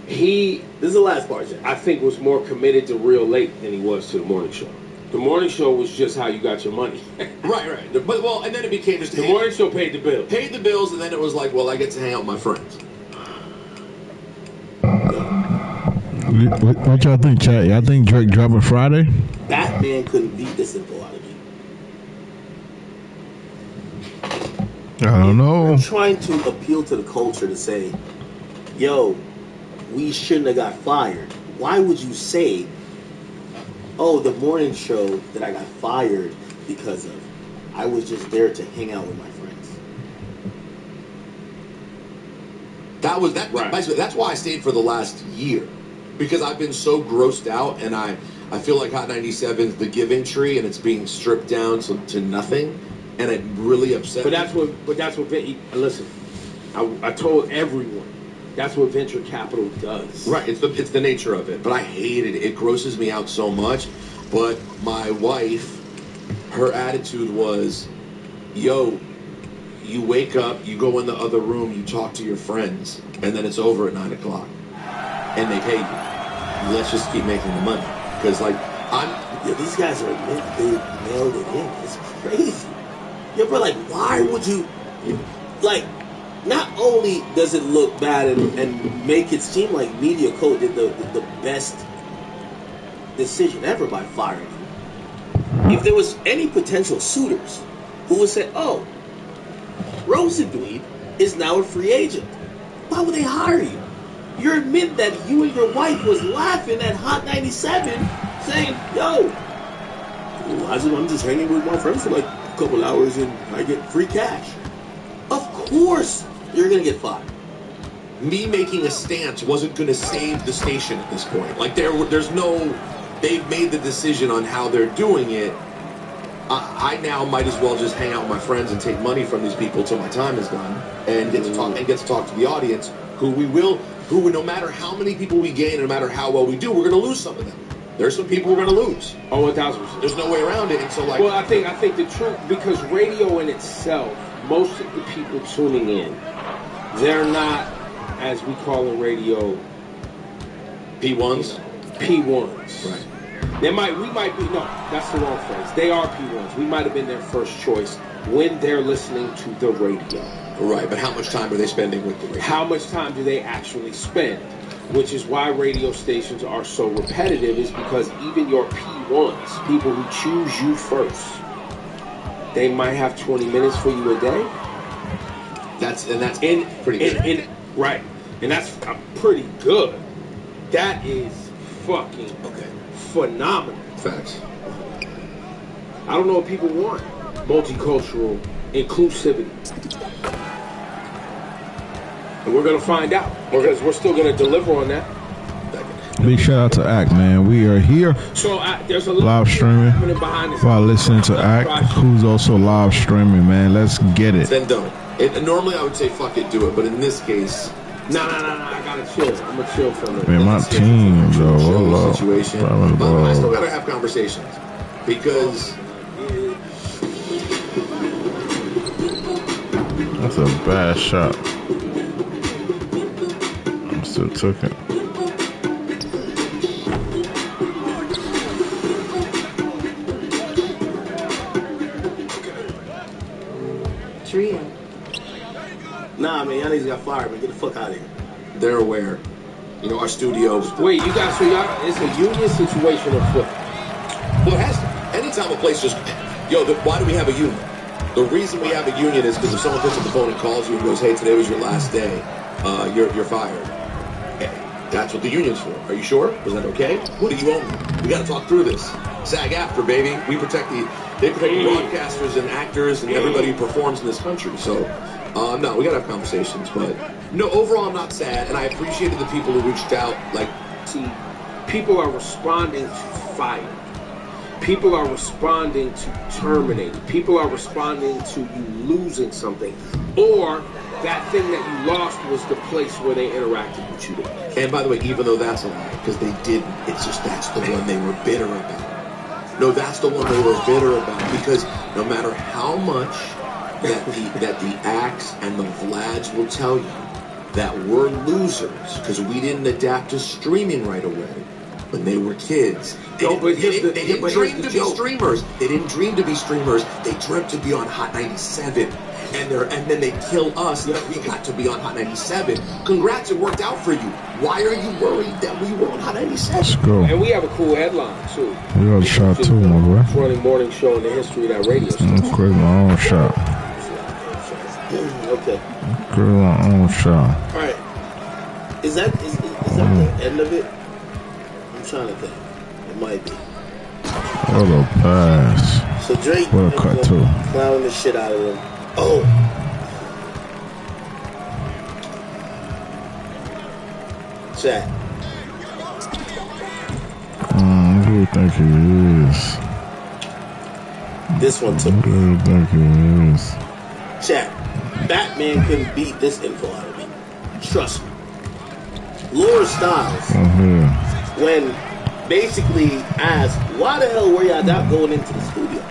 This is the last part, Jack. I think was more committed to Real Late than he was to the morning show. The morning show was just how you got your money. Right. But and then it became just the morning show paid the bills. Paid the bills, and then it was like, well, I get to hang out with my friends. What y'all think, chat? Y'all think Drake dropping Friday? Batman couldn't beat this info out of me. I don't know. We're trying to appeal to the culture to say, yo, we shouldn't have got fired. Why would you say, oh, the morning show that I got fired because of, I was just there to hang out with my friends. That's why I stayed for the last year. Because I've been so grossed out, and I feel like Hot 97 is the giving tree, and it's being stripped down to nothing, and it really upset me. But that's what listen, I told everyone, that's what venture capital does. Right, it's the nature of it. But I hate it. It grosses me out so much. But my wife, her attitude was, yo, you wake up, you go in the other room, you talk to your friends, and then it's over at 9 o'clock. And they pay you. Let's just keep making the money. Because, like, Yo, these guys are they nailed it in. It's crazy. Yo, bro, like, why would you, like, not only does it look bad and make it seem like Media Code did the best decision ever by firing him. If there was any potential suitors who would say, oh, Rosenbluth is now a free agent, why would they hire you? You admit that you and your wife was laughing at Hot 97 saying, yo, I'm just hanging with my friends for like a couple hours and I get free cash. Of course you're going to get fired. Me making a stance wasn't going to save the station at this point. Like, there's no... They've made the decision on how they're doing it. I now might as well just hang out with my friends and take money from these people till my time is done and get to talk to the audience, who no matter how many people we gain and no matter how well we do, we're going to lose some of them. There's some people we're going to lose. Oh, 1,000%. There's no way around it. And so, like, well, I think the truth, because radio in itself, most of the people tuning in, they're not, as we call in radio, P1s. P1s. Right. We might be, no, that's the wrong phrase. They are P1s. We might have been their first choice when they're listening to the radio. Right, but how much time are they spending with the radio? How much time do they actually spend? Which is why radio stations are so repetitive, is because even your P1s, people who choose you first, they might have 20 minutes for you a day. That's pretty good. Right. And that's pretty good. That is fucking phenomenal. Facts. I don't know what people want. Multicultural inclusivity. And we're going to find out, because we're still going to deliver on that. Big shout out to Act, man. We are here. So there's a live streaming while listening to Act, who's also live streaming, man. Let's get it. Then don't. Normally I would say fuck it, do it, but in this case, no, I gotta chill. I'm gonna chill for a minute. Man, my team, bro. Hold up. Situation. But I still gotta have conversations because that's a bad shot. I still took it. Trio. Nah, man, y'all niggas got fired, man. Get the fuck out of here. They're aware. You know, our studio. Wait, you guys, it's a union situation or flip? Well, it has to. Anytime a place just, why do we have a union? The reason we have a union is because if someone picks up the phone and calls you and goes, hey, today was your last day, you're fired. That's what the union's for. Are you sure? Was that okay? What do you owe me? We got to talk through this. SAG-AFTRA, baby. They protect broadcasters and actors and everybody who performs in this country. So, no, we got to have conversations. But, no, overall, I'm not sad. And I appreciated the people who reached out. Like, see, people are responding to fire. People are responding to terminating. People are responding to you losing something. Or that thing that you lost was the place where they interacted with you. And by the way, even though that's a lie, because they didn't, it's just that's the one they were bitter about. No, that's the one they were bitter about, because no matter how much that the Axe and the Vlads will tell you that we're losers because we didn't adapt to streaming right away. When they were kids, they didn't dream to be streamers. They didn't dream to be streamers. They dreamt to be on Hot 97. And then they kill us that we got to be on Hot 97. Congrats, it worked out for you. Why are you worried that we were on Hot 97? Let's go. And we have a cool headline, too. We got a shot, too, my boy. Running morning show in the history of that radio station. Let's create my own shot. Okay. Create my own shot. All right. Is that the end of it? I'm trying to think. It might be. What a pass. So Drake what a cut, too. Clowning the shit out of them. Oh. Chat. Who do you think he is? This one took Who do you think he is? Chat. Batman couldn't beat this info out of me. Trust me. Laura Styles, when basically asked, why the hell were y'all not going into the studio?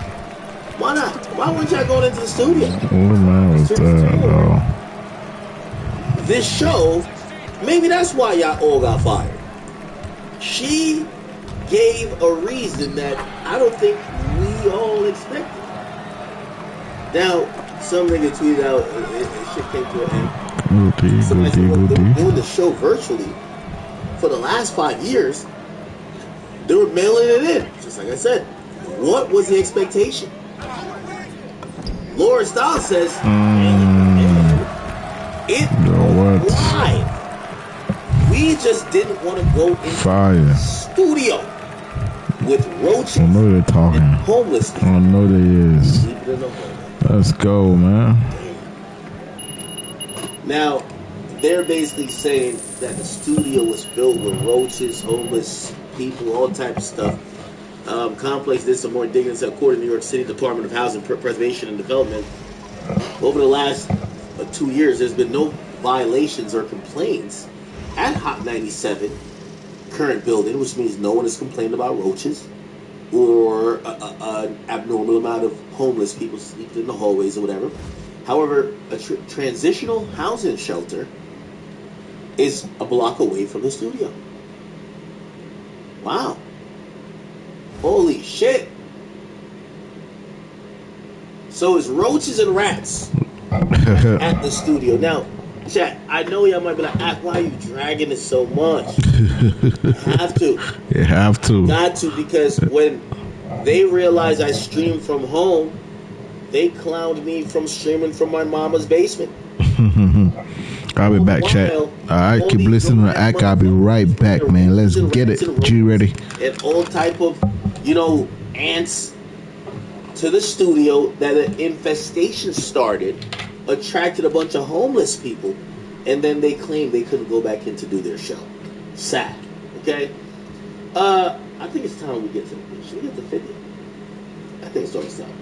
Why not? Why weren't y'all going into the studio? What man was that, though? This show, maybe that's why y'all all got fired. She gave a reason that I don't think we all expected. Now, some nigga tweeted out, shit came to an end. Somebody said, look, they were doing the show virtually for the last 5 years. They were mailing it in. Just like I said, what was the expectation? Laura Stiles says, it was live. We just didn't want to go into the studio with roaches I know they're talking. and homeless people. I know they is. Let's go, man. Now, they're basically saying that the studio was filled with roaches, homeless people, all types of stuff. Complex did some more digging. According to New York City Department of Housing Preservation and Development, over the last 2 years, there's been no violations or complaints at Hot 97 current building, which means no one has complained about roaches or an abnormal amount of homeless people sleeping in the hallways or whatever. However, a transitional housing shelter is a block away from the studio. Wow. Holy shit. So it's roaches and rats at the studio. Now, chat, I know y'all might be like, why are you dragging it so much? You have to. You have to. Got to, because when they realized I stream from home, they clowned me from streaming from my mama's basement. I'll be back, chat. Alright, keep listening to Act. I'll be right back, man. Let's get it. G ready. And all type of, ants to the studio that an infestation started, attracted a bunch of homeless people, and then they claimed they couldn't go back in to do their show. Sad. Okay? I think it's time we get to the, should we get to 50? I think it's almost time.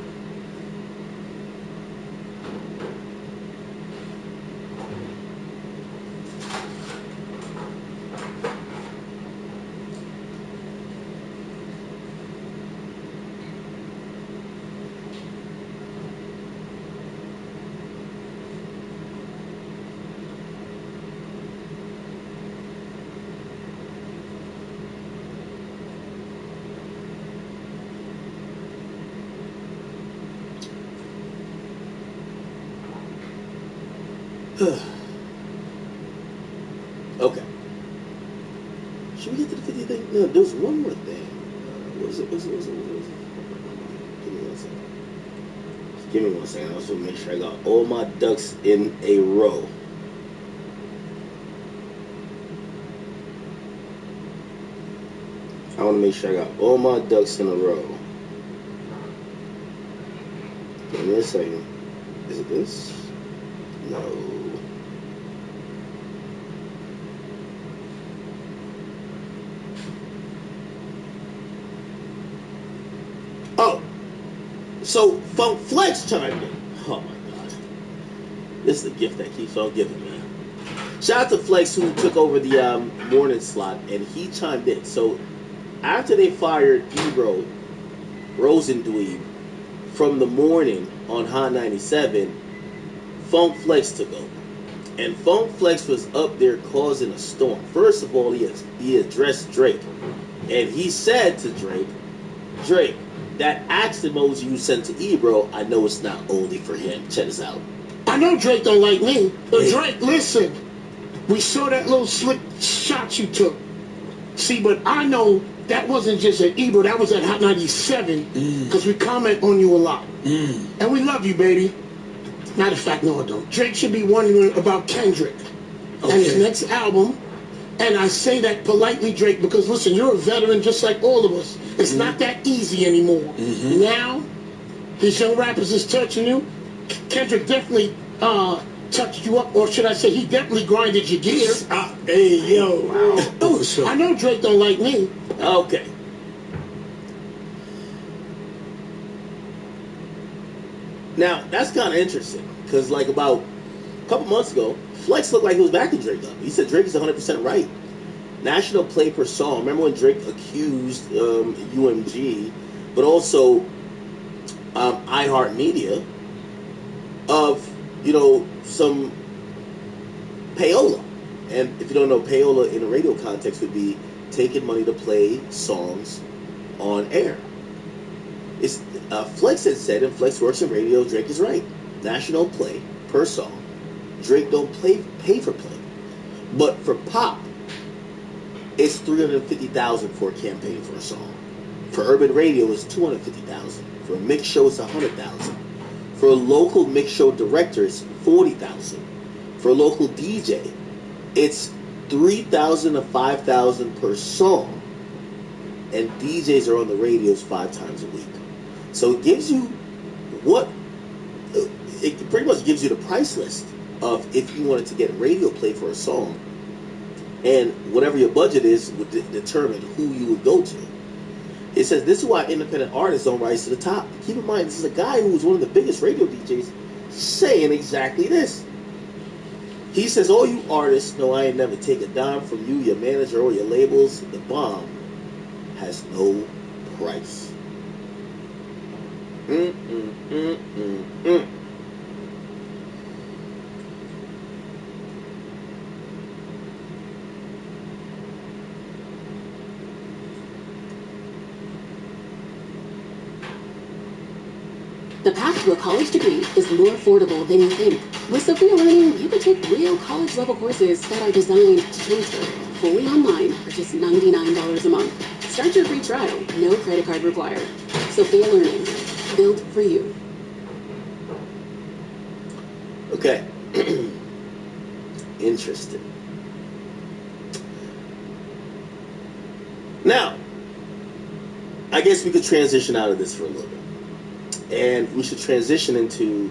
Okay. Should we get to the 50 thing? No, there's one more thing. What is it? Give me 1 second. Just give me 1 second. I also make sure I got all my ducks in a row. I want to make sure I got all my ducks in a row. Give me a second. Is it this? No. Oh, so Funk Flex chimed in. Oh my God, this is the gift that keeps on giving me. Shout out to Flex, who took over the morning slot, and he chimed in. So after they fired Ebro Rosendweeb from the morning on Hot 97, Funk Flex took over, and Funk Flex was up there causing a storm. First of all, he addressed Drake, and he said to Drake, that axe emoji you sent to Ebro, I know it's not only for him. Check this out. I know Drake don't like me, but Drake, listen. We saw that little slick shot you took. See, but I know that wasn't just at Ebro, that was at Hot 97, because we comment on you a lot. And we love you, baby. Matter of fact, no, I don't. Drake should be wondering about Kendrick and his next album. And I say that politely, Drake, because listen, you're a veteran just like all of us. It's not that easy anymore. Now, these young rappers is touching you. Kendrick definitely touched you up, or should I say, he definitely grinded your gear. Hey, yo. Wow. I know Drake don't like me. Okay. Now, that's kind of interesting, because like about a couple months ago, Flex looked like he was backing Drake up. He said Drake is 100% right. National play per song. Remember when Drake accused UMG, but also iHeartMedia of, some payola. And if you don't know, payola in a radio context would be taking money to play songs on air. It's Flex had said, and Flex works in radio, Drake is right. National play per song. Drake don't pay for play. But for pop, it's $350,000 for a campaign for a song. For urban radio, it's $250,000. For a mix show, it's $100,000. For a local mix show director, it's $40,000. For a local DJ, it's $3,000 to $5,000 per song. And DJs are on the radios 5 times a week. So it gives you it pretty much gives you the price list of if you wanted to get radio play for a song. And whatever your budget is would determine who you would go to. It says this is why independent artists don't rise to the top. Keep in mind, this is a guy who was one of the biggest radio DJs saying exactly this. He says, all you artists know I ain't never take a dime from you, your manager, or your labels. The bomb has no price. The path to a college degree is more affordable than you think. With Sophia Learning, you can take real college-level courses that are designed to transfer fully online for just $99 a month. Start your free trial, no credit card required. Sophia Learning, built for you. Okay. Interesting. Now, I guess we could transition out of this for a little bit. And we should transition into,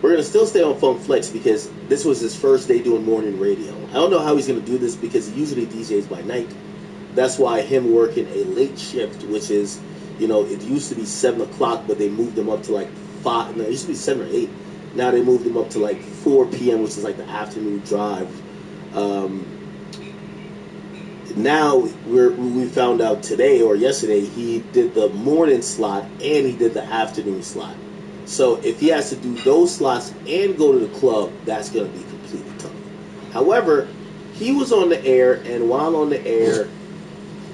we're going to still stay on Funk Flex because this was his first day doing morning radio. I don't know how he's going to do this because he usually DJs by night. That's why him working a late shift, which is, it used to be 7 o'clock, but they moved him up to like 5, no, it used to be 7 or 8. Now they moved him up to like 4 p.m., which is like the afternoon drive. Now we found out today or yesterday he did the morning slot and he did the afternoon slot. So if he has to do those slots and go to the club, that's going to be completely tough. However, he was on the air, and while on the air,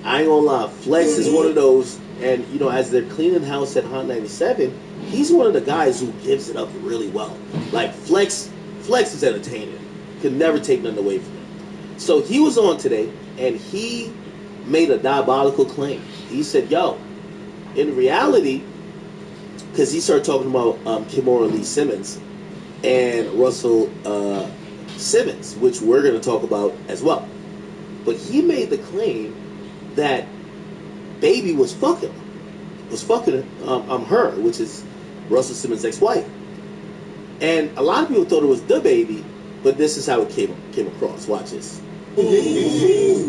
I ain't gonna lie, Flex is one of those, and as they're cleaning house at Hot 97, he's one of the guys who gives it up really well. Like Flex is entertaining. Could never take nothing away from him. So he was on today, and he made a diabolical claim. He said, yo, in reality, because he started talking about Kimora Lee Simmons and Russell Simmons, which we're going to talk about as well. But he made the claim that Baby was fucking her, which is Russell Simmons' ex-wife. And a lot of people thought it was the Baby, but this is how it came across. Watch this. She's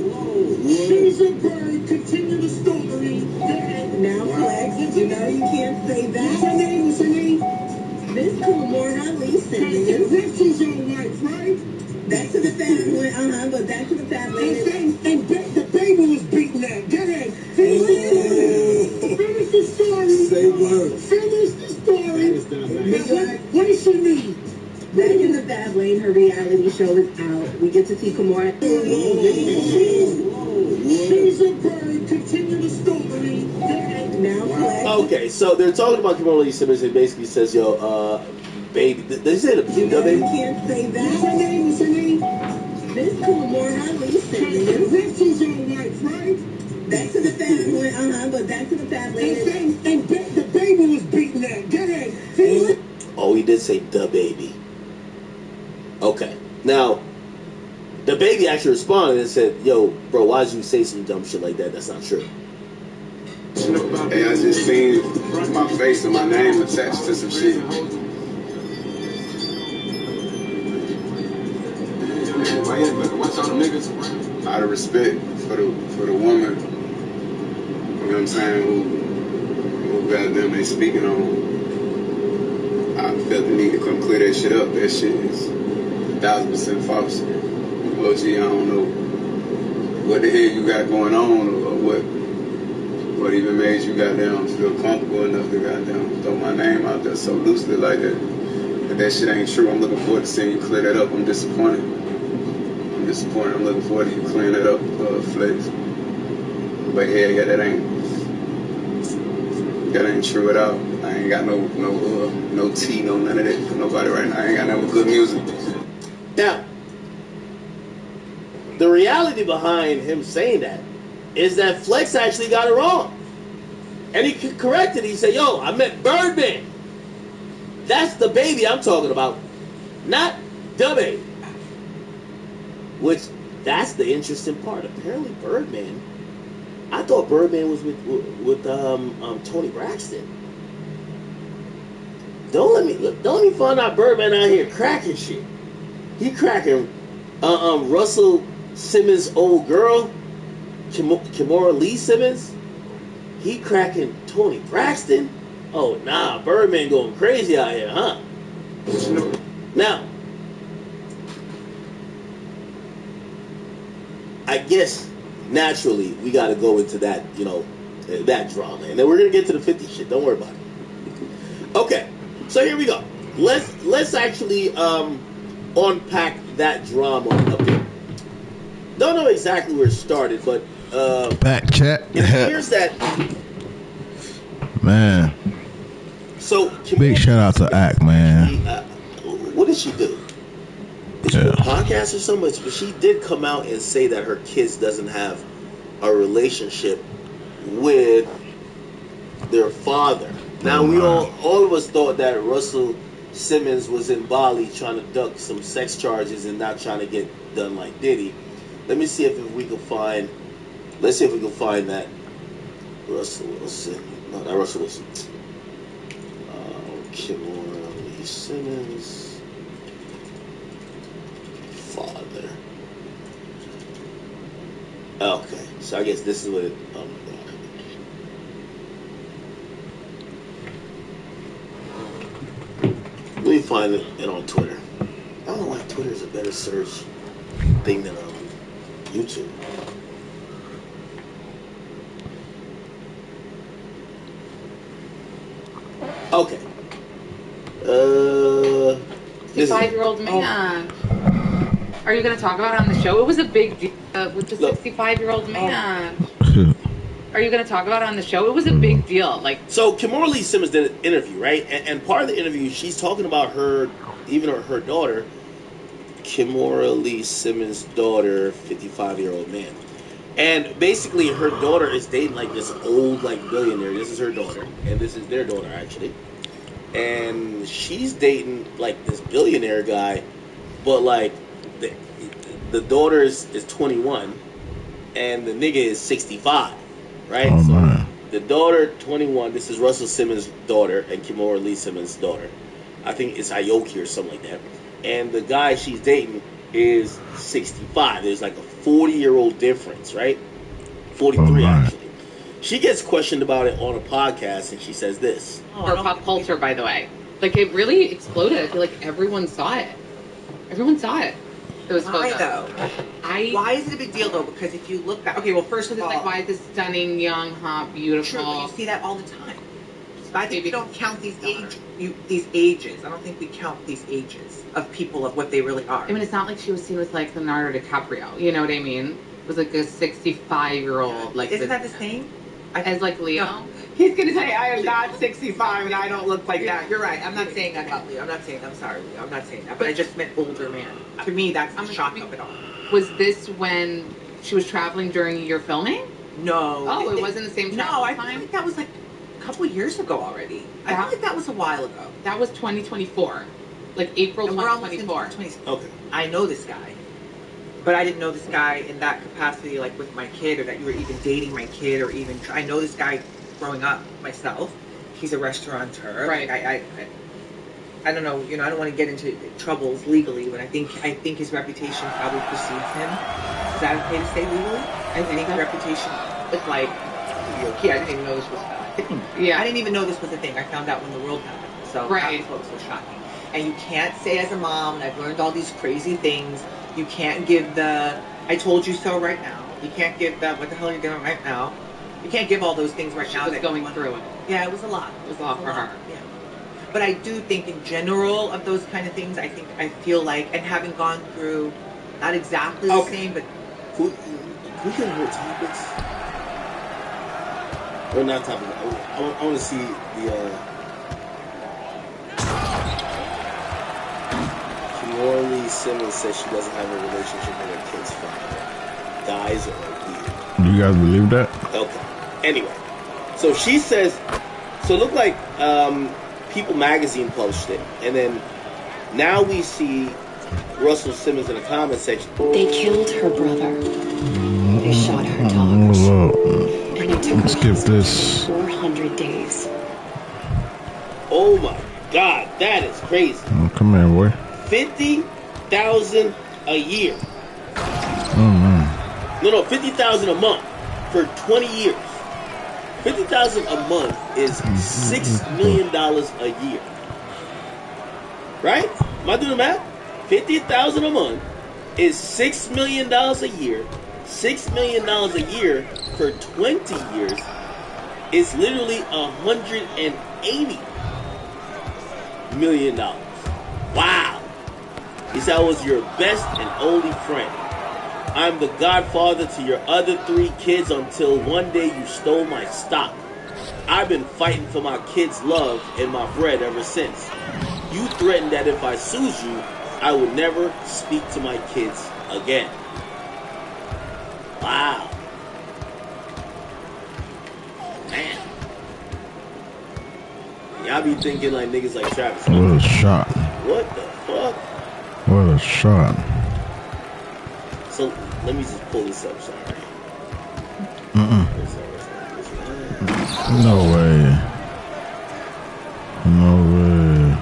a bird, continue the story. Now, Flex, you know you can't say that. What's her name? Miss Kimora Lee Simmons. She's your wife, right? Back to the family, but back to the family. And the baby was beaten out. Go ahead. Finish the story. Say word. Finish the story. What does she need? Back in the Fab Lane, her reality show is out. We get to see Kimora. She's a bird. Continue the story. Now, okay, so they're talking about Kimora Lee Simmons. It basically says, yo, Baby. They said the Baby. You can't say that. What's her name? Miss Kimora Lee Simmons. She's your wife, right? Back to the family, but back to the family. And the baby was beaten out. Go ahead. Oh, he did say the Baby. Okay. Now, the Baby actually responded and said, yo, bro, why'd you say some dumb shit like that? That's not true. Hey, I just seen my face and my name attached to some shit. What's on the niggas? Out of respect for the woman, you know what I'm saying, who goddamn they speaking on, I felt the need to come clear that shit up. That shit is 1,000% false. OG, I don't know what the hell you got going on or what even made you goddamn feel comfortable enough to goddamn throw my name out there so loosely like that. But that shit ain't true. I'm looking forward to seeing you clear that up. I'm disappointed. I'm looking forward to you clearing that up, Flex. But yeah, that ain't true at all. I ain't got no tea, no none of that for nobody right now. I ain't got no good music. Now, the reality behind him saying that is that Flex actually got it wrong. And he corrected it. He said, yo, I meant Birdman. That's the baby I'm talking about, not the baby. Which, that's the interesting part. Apparently Birdman, I thought Birdman was with Tony Braxton. Don't let me find out Birdman out here cracking shit. He cracking Russell Simmons' old girl, Kimora Lee Simmons. He cracking Tony Braxton. Oh nah, Birdman going crazy out here, huh? Now, I guess naturally we got to go into that, that drama, and then we're gonna get to the 50 shit. Don't worry about it. Okay, so here we go. Let's actually unpack that drama a bit. Don't know exactly where it started, but back chat. Here's that. Man. So big shout out to Act, man. What did she do? Did she do a podcast or something? But she did come out and say that her kids doesn't have a relationship with their father. Now we all of us thought that Russell Simmons was in Bali trying to duck some sex charges and not trying to get done like Diddy. Let me see if we can find. Let's see if we can find that Russell Wilson. No, not Russell Wilson. Kimora Lee Simmons' father. Okay, so I guess this is what it. Let me find it on Twitter. I don't know why Twitter is a better search thing than YouTube. Okay. 65-year-old man. Are you going to talk about it on the show? It was a big deal with the 65-year-old man. Are you going to talk about it on the show? It was a big deal. So Kimora Lee Simmons did an interview, right? And part of the interview, she's talking about her daughter, Kimora Lee Simmons' daughter, 55-year-old man. And basically, her daughter is dating this old billionaire. This is her daughter, and this is their daughter actually. And she's dating this billionaire guy, but the daughter is 21, and the nigga is 65, right? Oh, so man. the daughter 21. This is Russell Simmons' daughter and Kimora Lee Simmons' daughter. I think it's Aoki or something like that. And the guy she's dating is 65. There's a 40-year-old difference, right? 43 actually. She gets questioned about it on a podcast, and she says this. Or pop culture, by the way. It really exploded. I feel like everyone saw it. Everyone saw it. It was why, though? Why is it a big deal, though? Because if you look back... Okay, well, first of all... why is this stunning, young, hot, beautiful... True, you see that all the time. But I think we don't count these ages. I don't think we count these ages of people of what they really are. I mean, it's not like she was seen with, Leonardo DiCaprio. You know what I mean? It was a 65-year-old... Isn't that the same? As Leo? No. He's going to say, I am not 65 and I don't look like that. You're right. I'm not saying that about Leo. I'm not saying, I'm sorry, Leo. I'm not saying that. But I just meant older man. To me, that's the shock of it all. Was this when she was traveling during your filming? No. Oh, it wasn't the same time? No, I feel like that was a couple years ago already. I feel like that was a while ago. That was 2024. April 2024. Okay. I know this guy. But I didn't know this guy in that capacity, with my kid, or that you were even dating my kid, or even... I know this guy growing up myself. He's a restaurateur. Right. I don't know, I don't want to get into troubles legally, but I think his reputation probably precedes him. Is that okay to say legally? I think reputation is I didn't even know this was a thing. Yeah. I didn't even know this was a thing. I found out when the world happened. So that was what was so shocking. And you can't say as a mom, and I've learned all these crazy things, you can't give the, I told you so right now. You can't give the, what the hell are you doing right now? You can't give all those things right now. She was going through it. Yeah, it was a lot. It was a lot for her. Yeah. But I do think in general of those kind of things, I feel like, and having gone through, not exactly the same, but... Who can hold topics? Or not top of the. I want to see the. Kimberly Simmons says she doesn't have a relationship with her kid's father. Guys are weird. Do you guys believe that? Okay. Anyway, so she says. So it looked like People Magazine published it, and then now we see Russell Simmons in the comment section. They killed her brother. They shot her dogs. And they took her this. 400 days. Oh my God, that is crazy. Oh, come here, boy. 50,000 a year. Oh man. No, 50,000 a month for 20 years. 50,000 a month is $6 million a year. Right? Am I doing the math? 50,000 a month is $6 million a year. $6 million a year for 20 years is literally $180 million. Wow. He said, I was your best and only friend. I'm the godfather to your other 3 kids until one day you stole my stock. I've been fighting for my kids' love and my bread ever since. You threatened that if I sued you, I would never speak to my kids again. Wow. Man. Y'all be thinking like niggas like Travis. What a shot. What the fuck? What a shot. So, let me just pull this up, sorry. No way. No way.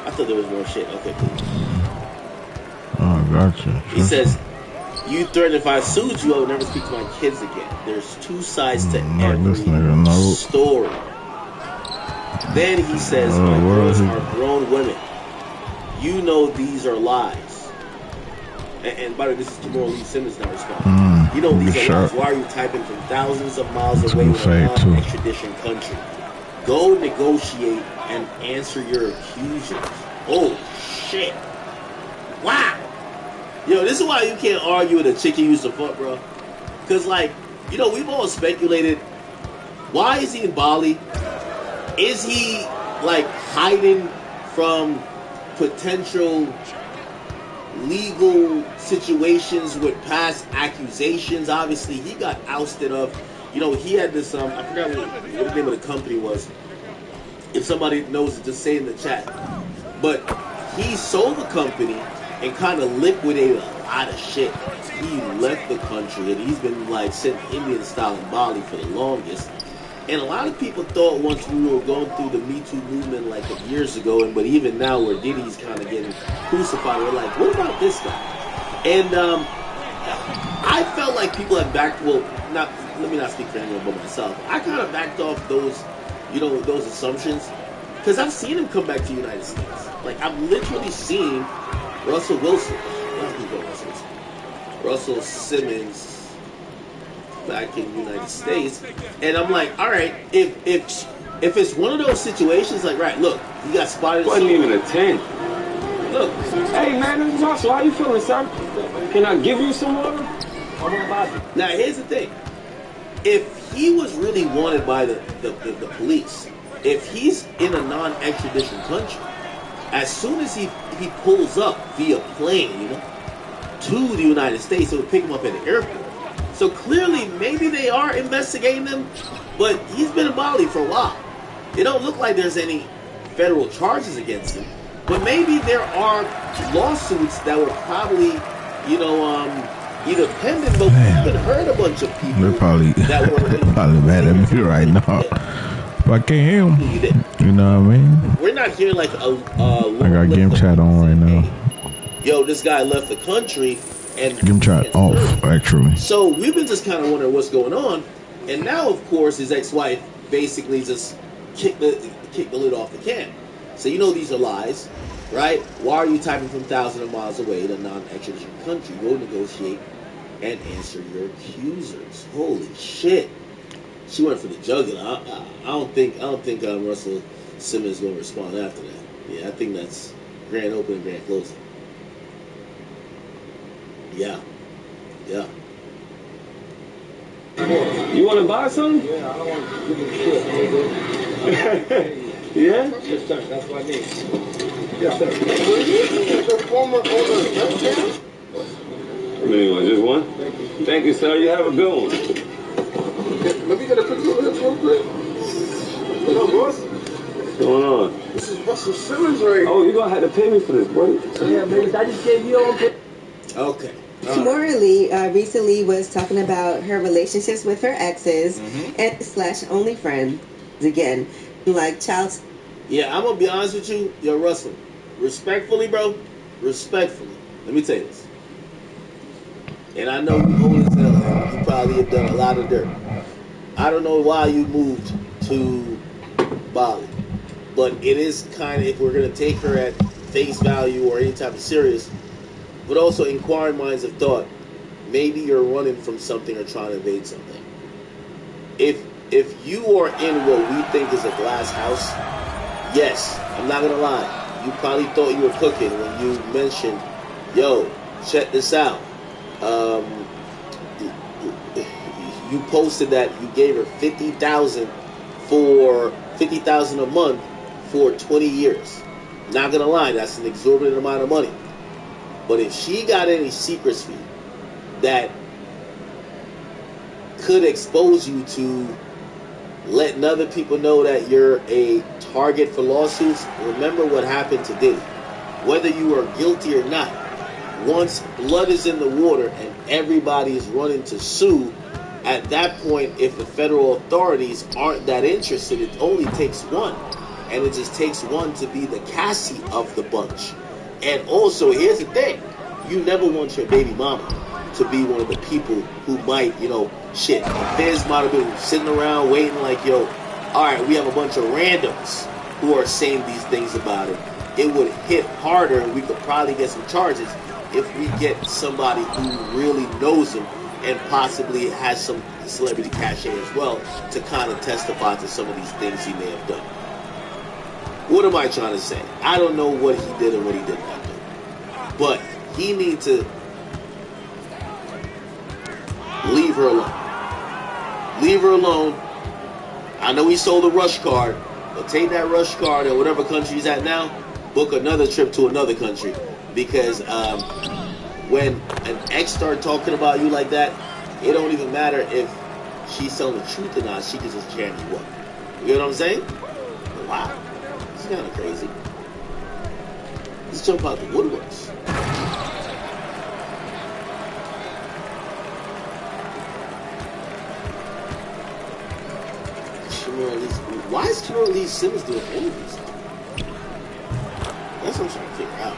I thought there was more shit. Okay, cool. Oh, gotcha. He says, you threatened if I sued you, I would never speak to my kids again. There's 2 sides to every story. Then he says, my girls are grown women. You know these are lies. And by the way, this is Jamal Lee Simmons now responding. You know these are lies. Why are you typing from thousands of miles away with a non-extradition country? Go negotiate and answer your accusers. Oh, shit. Wow. Yo, this is why you can't argue with a chick you used to fuck, bro. Because, like, you know, we've all speculated, why is he in Bali? Is he, like, hiding from potential legal situations with past accusations? Obviously, he got ousted of, you know, he had this, I forgot what the name of the company was. If somebody knows it, just say in the chat. But he sold the company and kind of liquidated a lot of shit. He left the country and he's been like sitting Indian style in Bali for the longest. And a lot of people thought once we were going through the Me Too movement like years ago, but even now where Diddy's kind of getting crucified, we're like, what about this guy? And I felt like people had backed, well, let me not speak for anyone but myself. I kind of backed off those, you know, those assumptions. Because I've seen him come back to the United States. Like, I've literally seen Russell Simmons back in the United States, and I'm like, all right, if it's one of those situations, like, right, look, you got spotted. Wasn't even a 10. Look, hey man, this is Russell. How you feeling, sir? Can I give you some water? Now here's the thing: if he was really wanted by the police, if he's in a non-extradition country, as soon as he pulls up via plane, you know, to the United States, it would pick him up at the airport. So clearly, maybe they are investigating him, but he's been in Bali for a while. It don't look like there's any federal charges against him, but maybe there are lawsuits that were probably, you know, either pending, but we haven't heard a bunch of people. They're probably mad at me right now. But I can't hear him. You know what I mean? We're not hearing like I got game chat on right now. Yo, this guy left the country. And game chat off, actually. So we've been just kind of wondering what's going on, and now, of course, his ex-wife basically just kicked the lid off the can. So you know these are lies, right? Why are you typing from thousands of miles away in a non-extradition country? Go negotiate and answer your accusers. Holy shit! She went for the jugular. I don't think Russell Simmons is going to respond after that. Yeah, I think that's grand opening, grand closing. Yeah. You want to buy some? Yeah, I don't want to give you shit, nigga. Yeah? Yes, sir. That's what I need. Yes, sir. Is your former owner left? How many ones? Just one? Thank you, sir. You have a good one. Let me get a picture of this real quick. What up, boss? What's going on? This is Russell Simmons right here. Oh, you're going to have to pay me for this, boy. Yeah, baby. I just gave you all. Okay. Kimora Lee recently was talking about her relationships with her exes and / only friends again, like child. Yeah, I'm gonna be honest with you, yo, Russell. Respectfully, bro. Respectfully. Let me tell you this. And I know you old as hell, and you probably have done a lot of dirt. I don't know why you moved to Bali, but it is kind of, if we're gonna take her at face value or any type of serious. But also, inquiring minds have thought, maybe you're running from something or trying to evade something. If you are in what we think is a glass house, yes, I'm not gonna lie. You probably thought you were cooking when you mentioned, yo, check this out. You posted that you gave her $50,000 a month for 20 years. Not gonna lie, that's an exorbitant amount of money. But if she got any secrecy that could expose you to letting other people know that you're a target for lawsuits, remember what happened to Diddy. Whether you are guilty or not, once blood is in the water and everybody is running to sue, at that point, if the federal authorities aren't that interested, it only takes one. And it just takes one to be the Cassie of the bunch. And also, here's the thing. You never want your baby mama to be one of the people who might, shit. Feds might have been sitting around waiting like, yo, all right, we have a bunch of randoms who are saying these things about it. It would hit harder and we could probably get some charges if we get somebody who really knows him and possibly has some celebrity cachet as well to kind of testify to some of these things he may have done. What am I trying to say? I don't know what he did and what he did not do. But he needs to leave her alone. Leave her alone. I know he sold a rush card, but take that rush card in whatever country he's at now, book another trip to another country. Because when an ex start talking about you like that, it don't even matter if she's telling the truth or not. She can just jam you up. You know what I'm saying? Wow. It's kind of crazy. Let's jump out the woodworks. Why is Kimora Lee Simmons doing interviews? That's what I'm trying to figure out.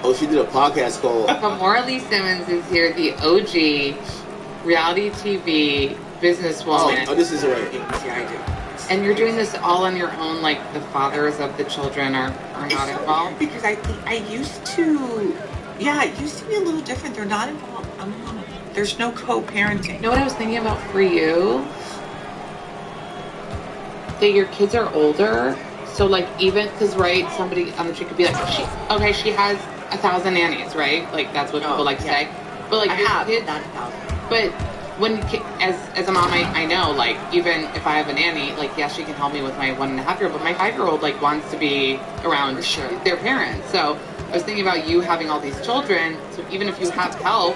Oh, she did a podcast called... Kimora Lee Simmons is here, the OG reality TV businesswoman. Oh, this is right. Yeah, I do. And you're doing this all on your own, like the fathers of the children are not involved? Because I used to... Yeah, it used to be a little different. They're not involved. There's no co-parenting. You know what I was thinking about for you? That your kids are older, so like even because somebody on the street could be like, she has 1,000 nannies, right? Like that's what people like to say. But like I have kids, not 1,000. But when as a mom, I know like even if I have a nanny, like yes, she can help me with my 1.5-year-old, but my 5-year-old like wants to be around their parents. So I was thinking about you having all these children. So even if you have help,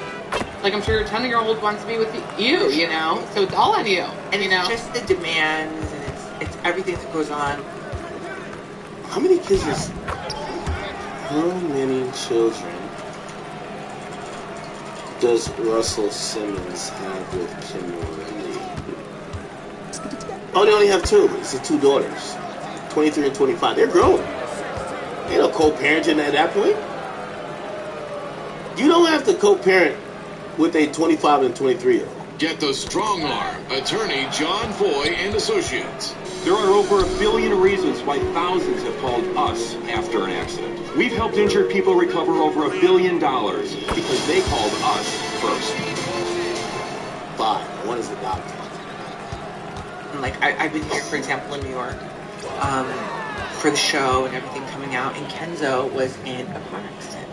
like I'm sure your 10-year-old wants to be with you, So it's all on you, and it's just the demands. It's everything that goes on. How many kids is... How many children does Russell Simmons have with Kimora Lee? Oh, they only have 2. It's 2 daughters. 23 and 25. They're grown. They don't co-parenting at that point. You don't have to co-parent with a 25 and 23-year-old. Get the strong arm, attorney John Foy and Associates. There are over 1 billion reasons why thousands have called us after an accident. We've helped injured people recover over $1 billion because they called us first. 5. One is the doctor. Like I've been here, for example, in New York, for the show and everything coming out, and Kenzo was in a car accident.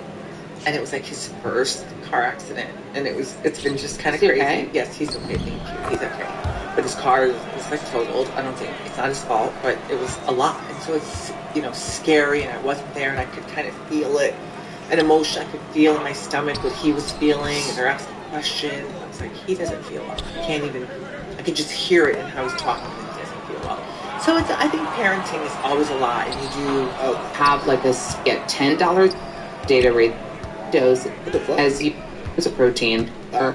and it was like his first car accident, and it's been just kind of crazy. Okay? Yes, he's okay, thank you. He's okay. But his car is like totaled. I don't think it's not his fault, but it was a lot, and so it's scary, and I wasn't there, and I could kind of feel it, an emotion I could feel in my stomach what he was feeling, and they're asking questions. I was like, he doesn't feel well. I could just hear it in how he's talking. He doesn't feel well. So I think parenting is always a lot, and you do have like this $10 data rate dose as you as a protein. All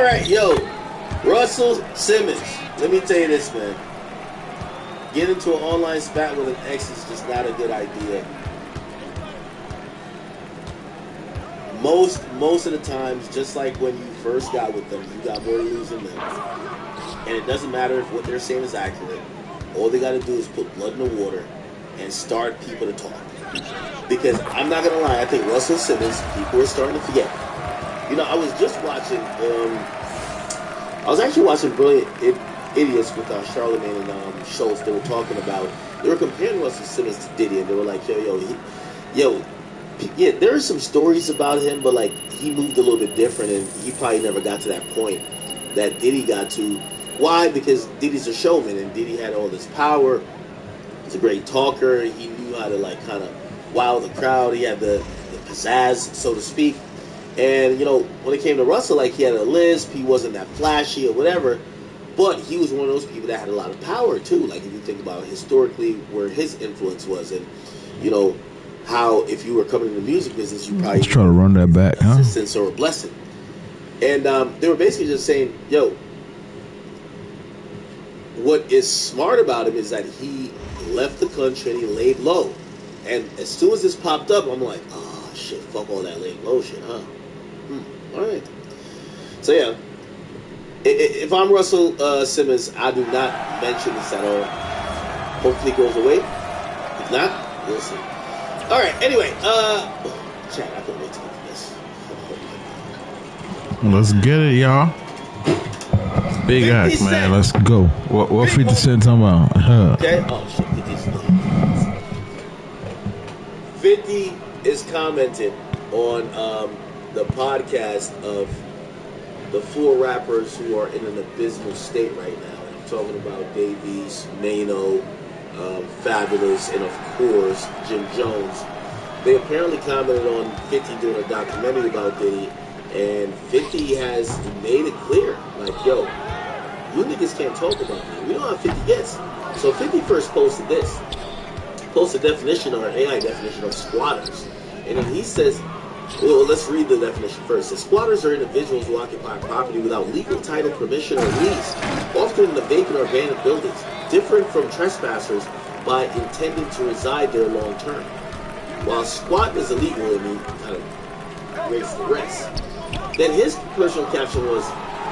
right, yo, Russell Simmons. Let me tell you this, man. Get into an online spat with an ex is just not a good idea. Most of the times, just like when you first got with them, you got more to lose than them. And it doesn't matter if what they're saying is accurate. All they got to do is put blood in the water and start people to talk. Because I'm not gonna lie, I think Russell Simmons, people are starting to forget. I was just watching. I was actually watching Brilliant Idiots with Charlamagne and Schultz. They were talking about. They were comparing Russell Simmons to Diddy, and they were like, yeah, there are some stories about him, but like he moved a little bit different, and he probably never got to that point that Diddy got to. Why? Because Diddy's a showman, and Diddy had all this power. He's a great talker. He knew how to like kind of wow the crowd. He had the pizzazz, so to speak. And when it came to Russell, like he had a lisp. He wasn't that flashy or whatever, but he was one of those people that had a lot of power too. Like if you think about historically where his influence was, and how if you were coming in the music business, you probably try to run that back, huh? Assistance or a blessing. And they were basically just saying, what is smart about him is that he left the country and he laid low. And as soon as this popped up, I'm like, oh shit, fuck all that laying low shit, huh? All right. So yeah, if I'm Russell Simmons, I do not mention this at all. Hopefully it goes away. If not, we'll see. All right. Anyway, chat. I can't wait to get to this. Let's get it, y'all. Big act, man. Let's go. What 50 Cent talking about? Okay. Oh shit. 50 is commenting on the podcast of the 4 rappers who are in an abysmal state right now. I'm talking about Davies, Mano, Fabulous, and of course Jim Jones. They apparently commented on 50 doing a documentary about Diddy, and 50 has made it clear, like, yo, you niggas can't talk about me. We know how 50 gets. So 50 first posted this. Posted definition or AI definition of squatters. And then he says, well, let's read the definition first. It says, squatters are individuals who occupy property without legal title, permission, or lease, often in the vacant or abandoned buildings, different from trespassers by intending to reside there long term. While squatting is illegal, and he kind of raised the rest. Then his personal caption was,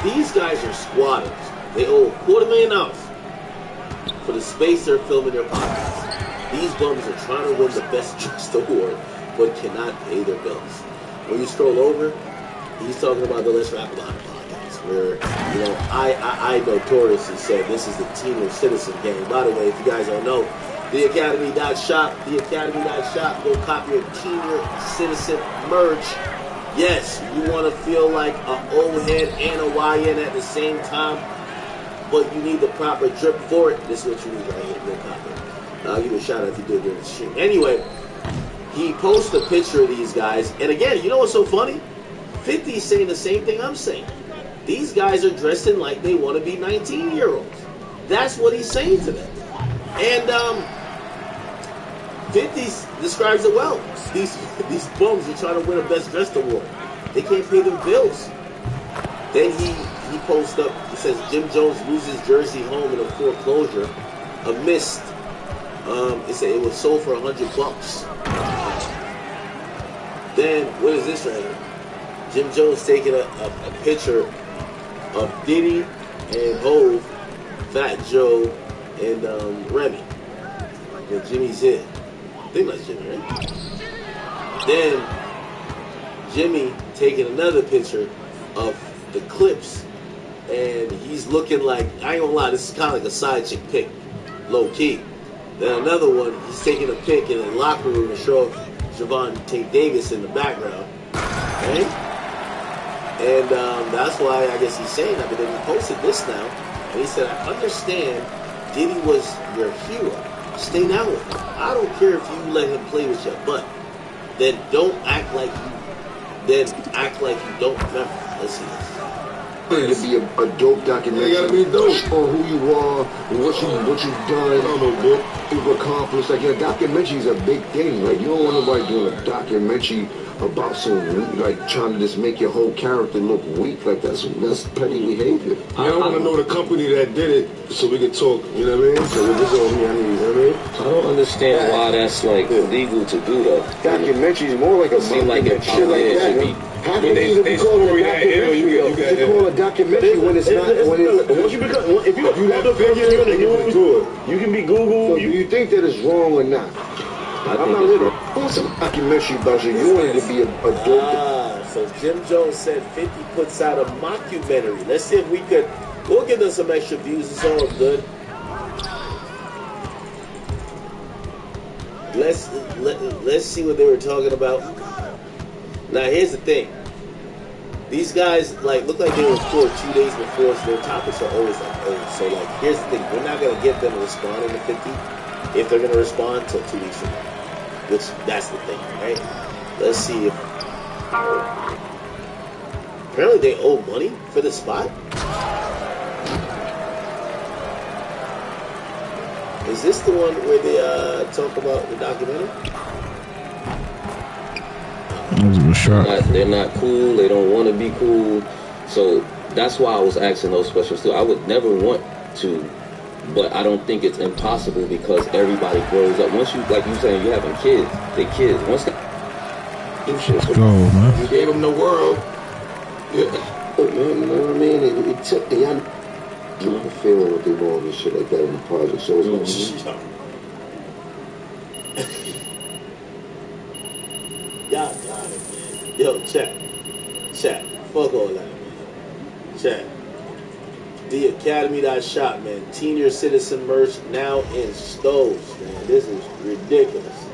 these guys are squatters. They owe $250,000 for the space they're filming their podcast. These bums are trying to win the Best Dressed Award, but cannot pay their bills. When you scroll over, he's talking about the Let's Rap About It podcast, where, I notoriously said this is the Team of Citizen gang. By the way, if you guys don't know, theacademy.shop, go copy your Team of Citizen merch. Yes, you want to feel like an old head and a YN at the same time, but you need the proper drip for it. This is what you need right here. Go copy it. I'll give you a shout out if you do it during the stream. Anyway, he posts a picture of these guys, and again, you know what's so funny? 50's saying the same thing I'm saying. These guys are dressing like they want to be 19-year-olds. That's what he's saying to them. And 50 describes it well. These bums are trying to win a Best Dressed Award. They can't pay their bills. Then he posts up, he says, Jim Jones loses jersey home in a foreclosure amidst, it said it was sold for $100. Then, what is this right here? Jim Jones taking a picture of Diddy and Hove, Fat Joe, and Remy. And Jimmy's in. I think that's Jimmy, right? Then, Jimmy taking another picture of the Clips, and he's looking like, I ain't gonna lie, this is kind of like a side chick pic, low key. Then another one, he's taking a pic in a locker room to show Javante Davis in the background, right? And that's why I guess he's saying that. But then he posted this now, and he said, "I understand Diddy was your hero. Stay down with him. I don't care if you let him play with your butt. Then don't act like you. Then act like you don't remember." Let's see this. To be a dope documentary. You gotta be dope on who you are, what you've done, you've accomplished. Like, your documentary is a big thing. Like, you don't want nobody doing a documentary about some, like, trying to just make your whole character look weak. Like, that's petty behavior. I want to know the company that did it so we can talk, you know what I mean? So this is on me, I need, you know what I mean? I don't understand why that's, like, legal to do, though. Documentary is more like a seem like it shit like that. should be. How can you call it a documentary? You call a documentary when it's not. Once you become, if you're a public figure in the news, you can be Google. So do you think that it's wrong or not? I'm not really. What's a documentary about you? You wanted to be a dope. So Jim Jones said 50 puts out a mockumentary. Let's see if we could. We'll give them some extra views. It's all good. Let's see what they were talking about. Now here's the thing. These guys look like they were recorded 2 days before, so their topics are always old. So here's the thing. We're not gonna get them to respond in the 50 if they're gonna respond till 2 weeks from now. Which that's the thing, right? Let's see if apparently they owe money for the spot. Is this the one where they talk about the documentary? They're not cool. They don't want to be cool. So that's why I was asking those questions too. I would never want to, but I don't think it's impossible because everybody grows up. Once you, like you saying, you having kids. They kids. Once they do shit, let's go, man. You gave them the world. Yeah. Look, man, you know what I mean? It took the young people feeling what they want and shit like that in the project. So it's Y'all got it, man. Yo, chat. Fuck all that, man. Chat. The Academy.shop, man. Senior citizen merch now in stores, man. This is ridiculous.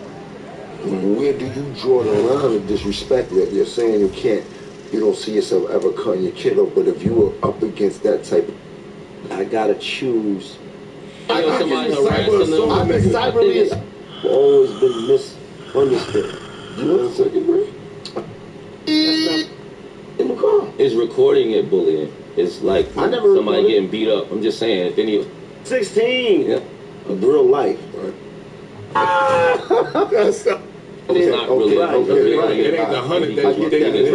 Where do you draw the line of disrespect that you're saying you don't see yourself ever cutting your kid up, but if you were up against that type of, I gotta choose. I think cyber has always been misunderstood. You know the second grade? It's recording it bullying. It's like somebody getting beat up. I'm just saying, if any 16, yeah, of real life. Right? It's not really. It ain't the 100 that you think it is.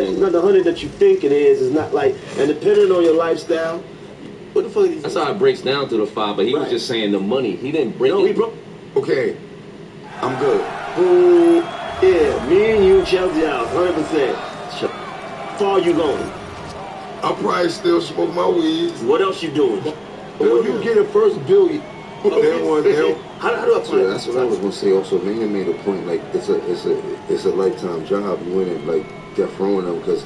It's not the 100 that you think it is. It's not like, and depending on your lifestyle, what the fuck is that's how it breaks down to the 5, but he was just saying the money. He didn't break it. He broke. Okay, I'm good. Yeah, me and you, Chelsea out, 100%. Far you going? I'll probably still smoke my weed. What else you doing? But when you get a first bill, how do I play? So that's what I was gonna say. Also, man made a point. Like it's a lifetime job. You in it like death rowing them because.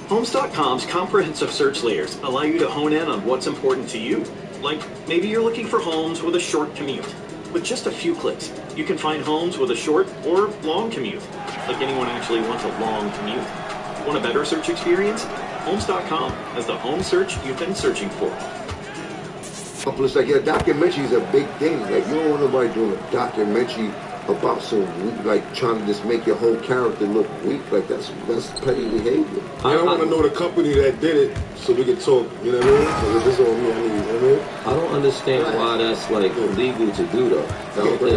Homes.com's comprehensive search layers allow you to hone in on what's important to you. Like maybe you're looking for homes with a short commute. With just a few clicks, you can find homes with a short or long commute. Like anyone actually wants a long commute. Want a better search experience? Homes.com has the home search you've been searching for. Plus, like, your documentary is a big thing. Like, you don't want nobody doing a documentary about some, like, trying to just make your whole character look weak. Like, that's petty behavior. I want to know the company that did it so we can talk, you know what I mean? So this is on me, I need, you know what I mean? I don't understand why that's, like, illegal to do, though.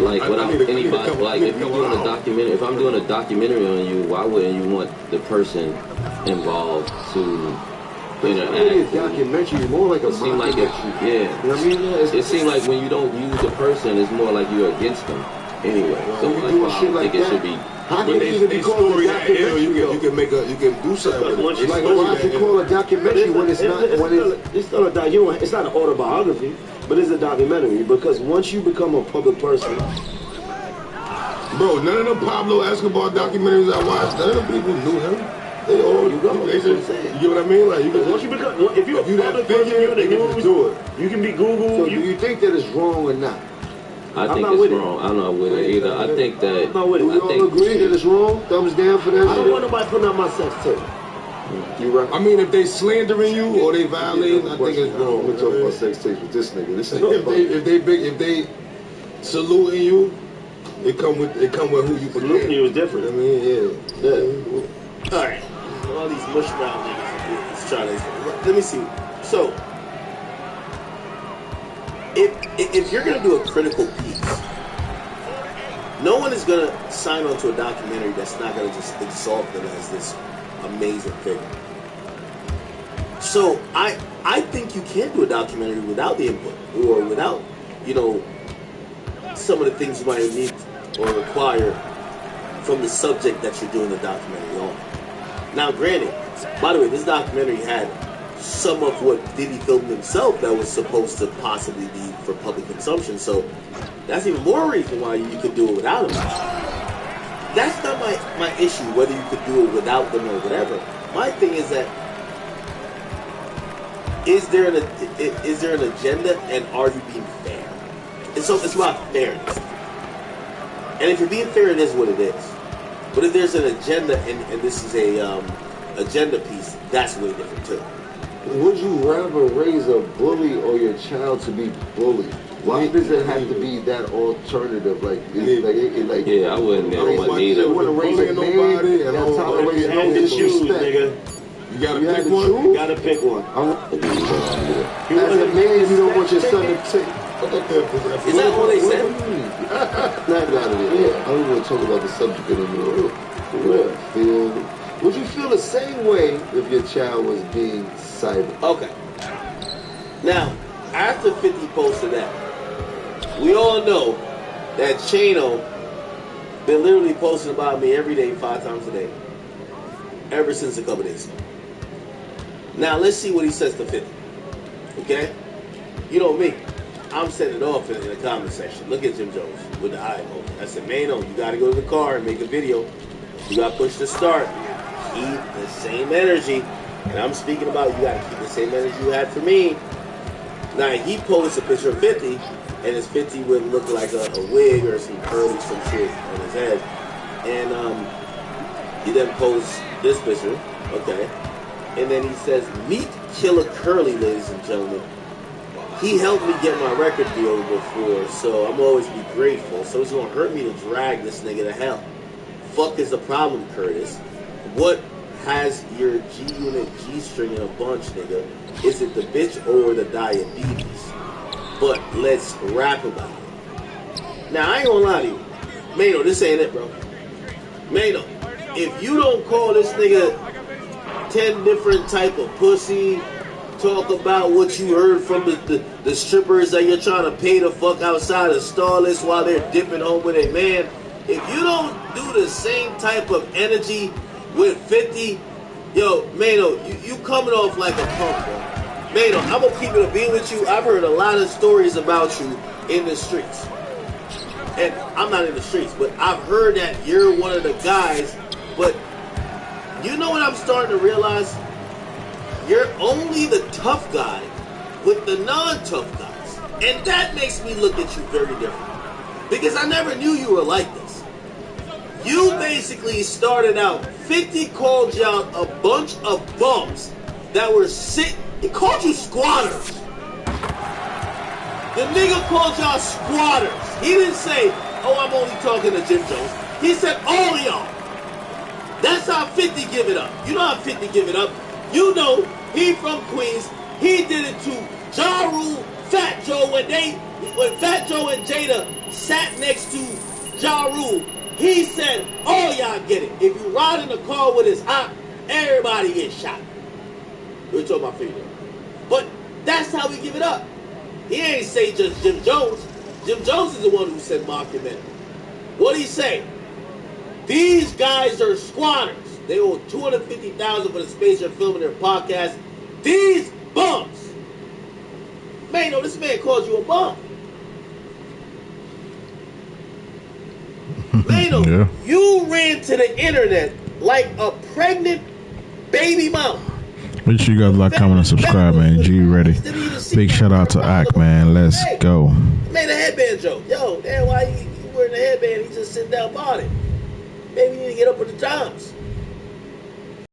Like, without anybody, like, if you're doing a documentary, if I'm doing a documentary on you, why wouldn't you want the person involved to interact? It's documentary, more like a documentary. Yeah. You know what I mean? It seems like when you don't use the person, it's more like you're against them. Anyway, so you doing shit like it that, should be. How can it even be called a documentary? You can do something with it. Like, why is it called a documentary when it's not? It's still a documentary. It's not an autobiography, but it's a documentary because once you become a public person. Bro, none of them Pablo Escobar documentaries I watched, none of them people knew him. They all you get what I mean? Like once you become, if you're a public person, you're in the news, do it. You can be Google. So do you think that it's wrong or not? I I'm think not it's with it. wrong. I'm not with it either. I think that. I'm not with it. We all agree that it's wrong. Thumbs down for that. I don't want nobody putting up my sex tape. You right. I mean, if they slandering you or they violating, I think it's wrong. We're talking about sex tapes with this nigga. This If they saluting you, it come with who you saluting you is different. I mean, yeah. All right. All these mush mouth niggas is trying to. Let me see. So, if you're gonna do a critical piece, no one is gonna sign on to a documentary that's not gonna just exalt them as this amazing figure. So I think you can do a documentary without the input or without, some of the things you might need or require from the subject that you're doing the documentary on. Now, granted, by the way, this documentary had some of what Diddy filmed himself that was supposed to possibly be for public consumption, so that's even more reason why you could do it without him. That's not my issue, whether you could do it without them or whatever. My thing is that is there an agenda, and are you being fair? And so it's about fairness. And if you're being fair, it is what it is. But if there's an agenda, and this is a agenda piece, that's way different too. Would you rather raise a bully or your child to be bullied? Why does it have to be that alternative? Yeah, I wouldn't want neither. You want to raise a man, you got to tolerate no disrespect. You gotta pick one? You gotta pick one. As a man, you don't want your son to take. Is that what they said? Not yeah. I don't want to talk about the subject anymore. Would you feel the same way if your child was being cybered? Okay. Now, after 50 posted that, we all know that Chano been literally posting about me every day, 5 times a day, ever since a couple days ago. Now, let's see what he says to 50. Okay? You know me. I'm setting it off in the comment section. Look at Jim Jones with the eye emoji. I said, Mano, you got to go to the car and make a video. You got to push the start. Keep the same energy. And I'm speaking about you got to keep the same energy you had for me. Now, he posts a picture of 50, and his 50 would look like a wig or some curly, some shit on his head. And he then posts this picture. Okay. And then he says, meet Killer Curly, ladies and gentlemen. He helped me get my record deal before, so I'm always be grateful. So it's gonna hurt me to drag this nigga to hell. Fuck is the problem, Curtis? What has your G-Unit G-string in a bunch, nigga? Is it the bitch or the diabetes? But let's rap about it. Now, I ain't gonna lie to you. Mano, this ain't it, bro. Mano, if you don't call this nigga 10 different type of pussy, talk about what you heard from the strippers that you're trying to pay the fuck outside of Starless while they're dipping home with a man. If you don't do the same type of energy with 50, yo, Mano, you coming off like a punk, bro. Mano, I'm gonna keep it a beat with you. I've heard a lot of stories about you in the streets. And I'm not in the streets, but I've heard that you're one of the guys. But you know what I'm starting to realize? You're only the tough guy with the non-tough guys. And that makes me look at you very different. Because I never knew you were like this. You basically started out, 50 called you out a bunch of bums that were he called you squatters. The nigga called y'all squatters. He didn't say, oh, I'm only talking to Jim Jones. He said, all of y'all. That's how 50 give it up. You know how 50 give it up. You know, he from Queens. He did it to Ja Rule, Fat Joe, when Fat Joe and Jada sat next to Ja Rule. He said, all y'all get it. If you ride in the car with his op, everybody gets shot. We're talking about freedom. But that's how we give it up. He ain't say just Jim Jones. Jim Jones is the one who said mockumentary. What'd he say? These guys are squatters. They owe $250,000 for the space they're filming their podcast. These bums. Man, no, this man called you a bum. Mano, yeah. You ran to the internet like a pregnant baby mom. Make sure you guys like, comment, and subscribe, man. G Ready. Big shout out to Ak, man. Let's go. Made a headband joke. Yo, damn, why you wearing a headband? He just sitting down bought it. Maybe you need to get up with the times.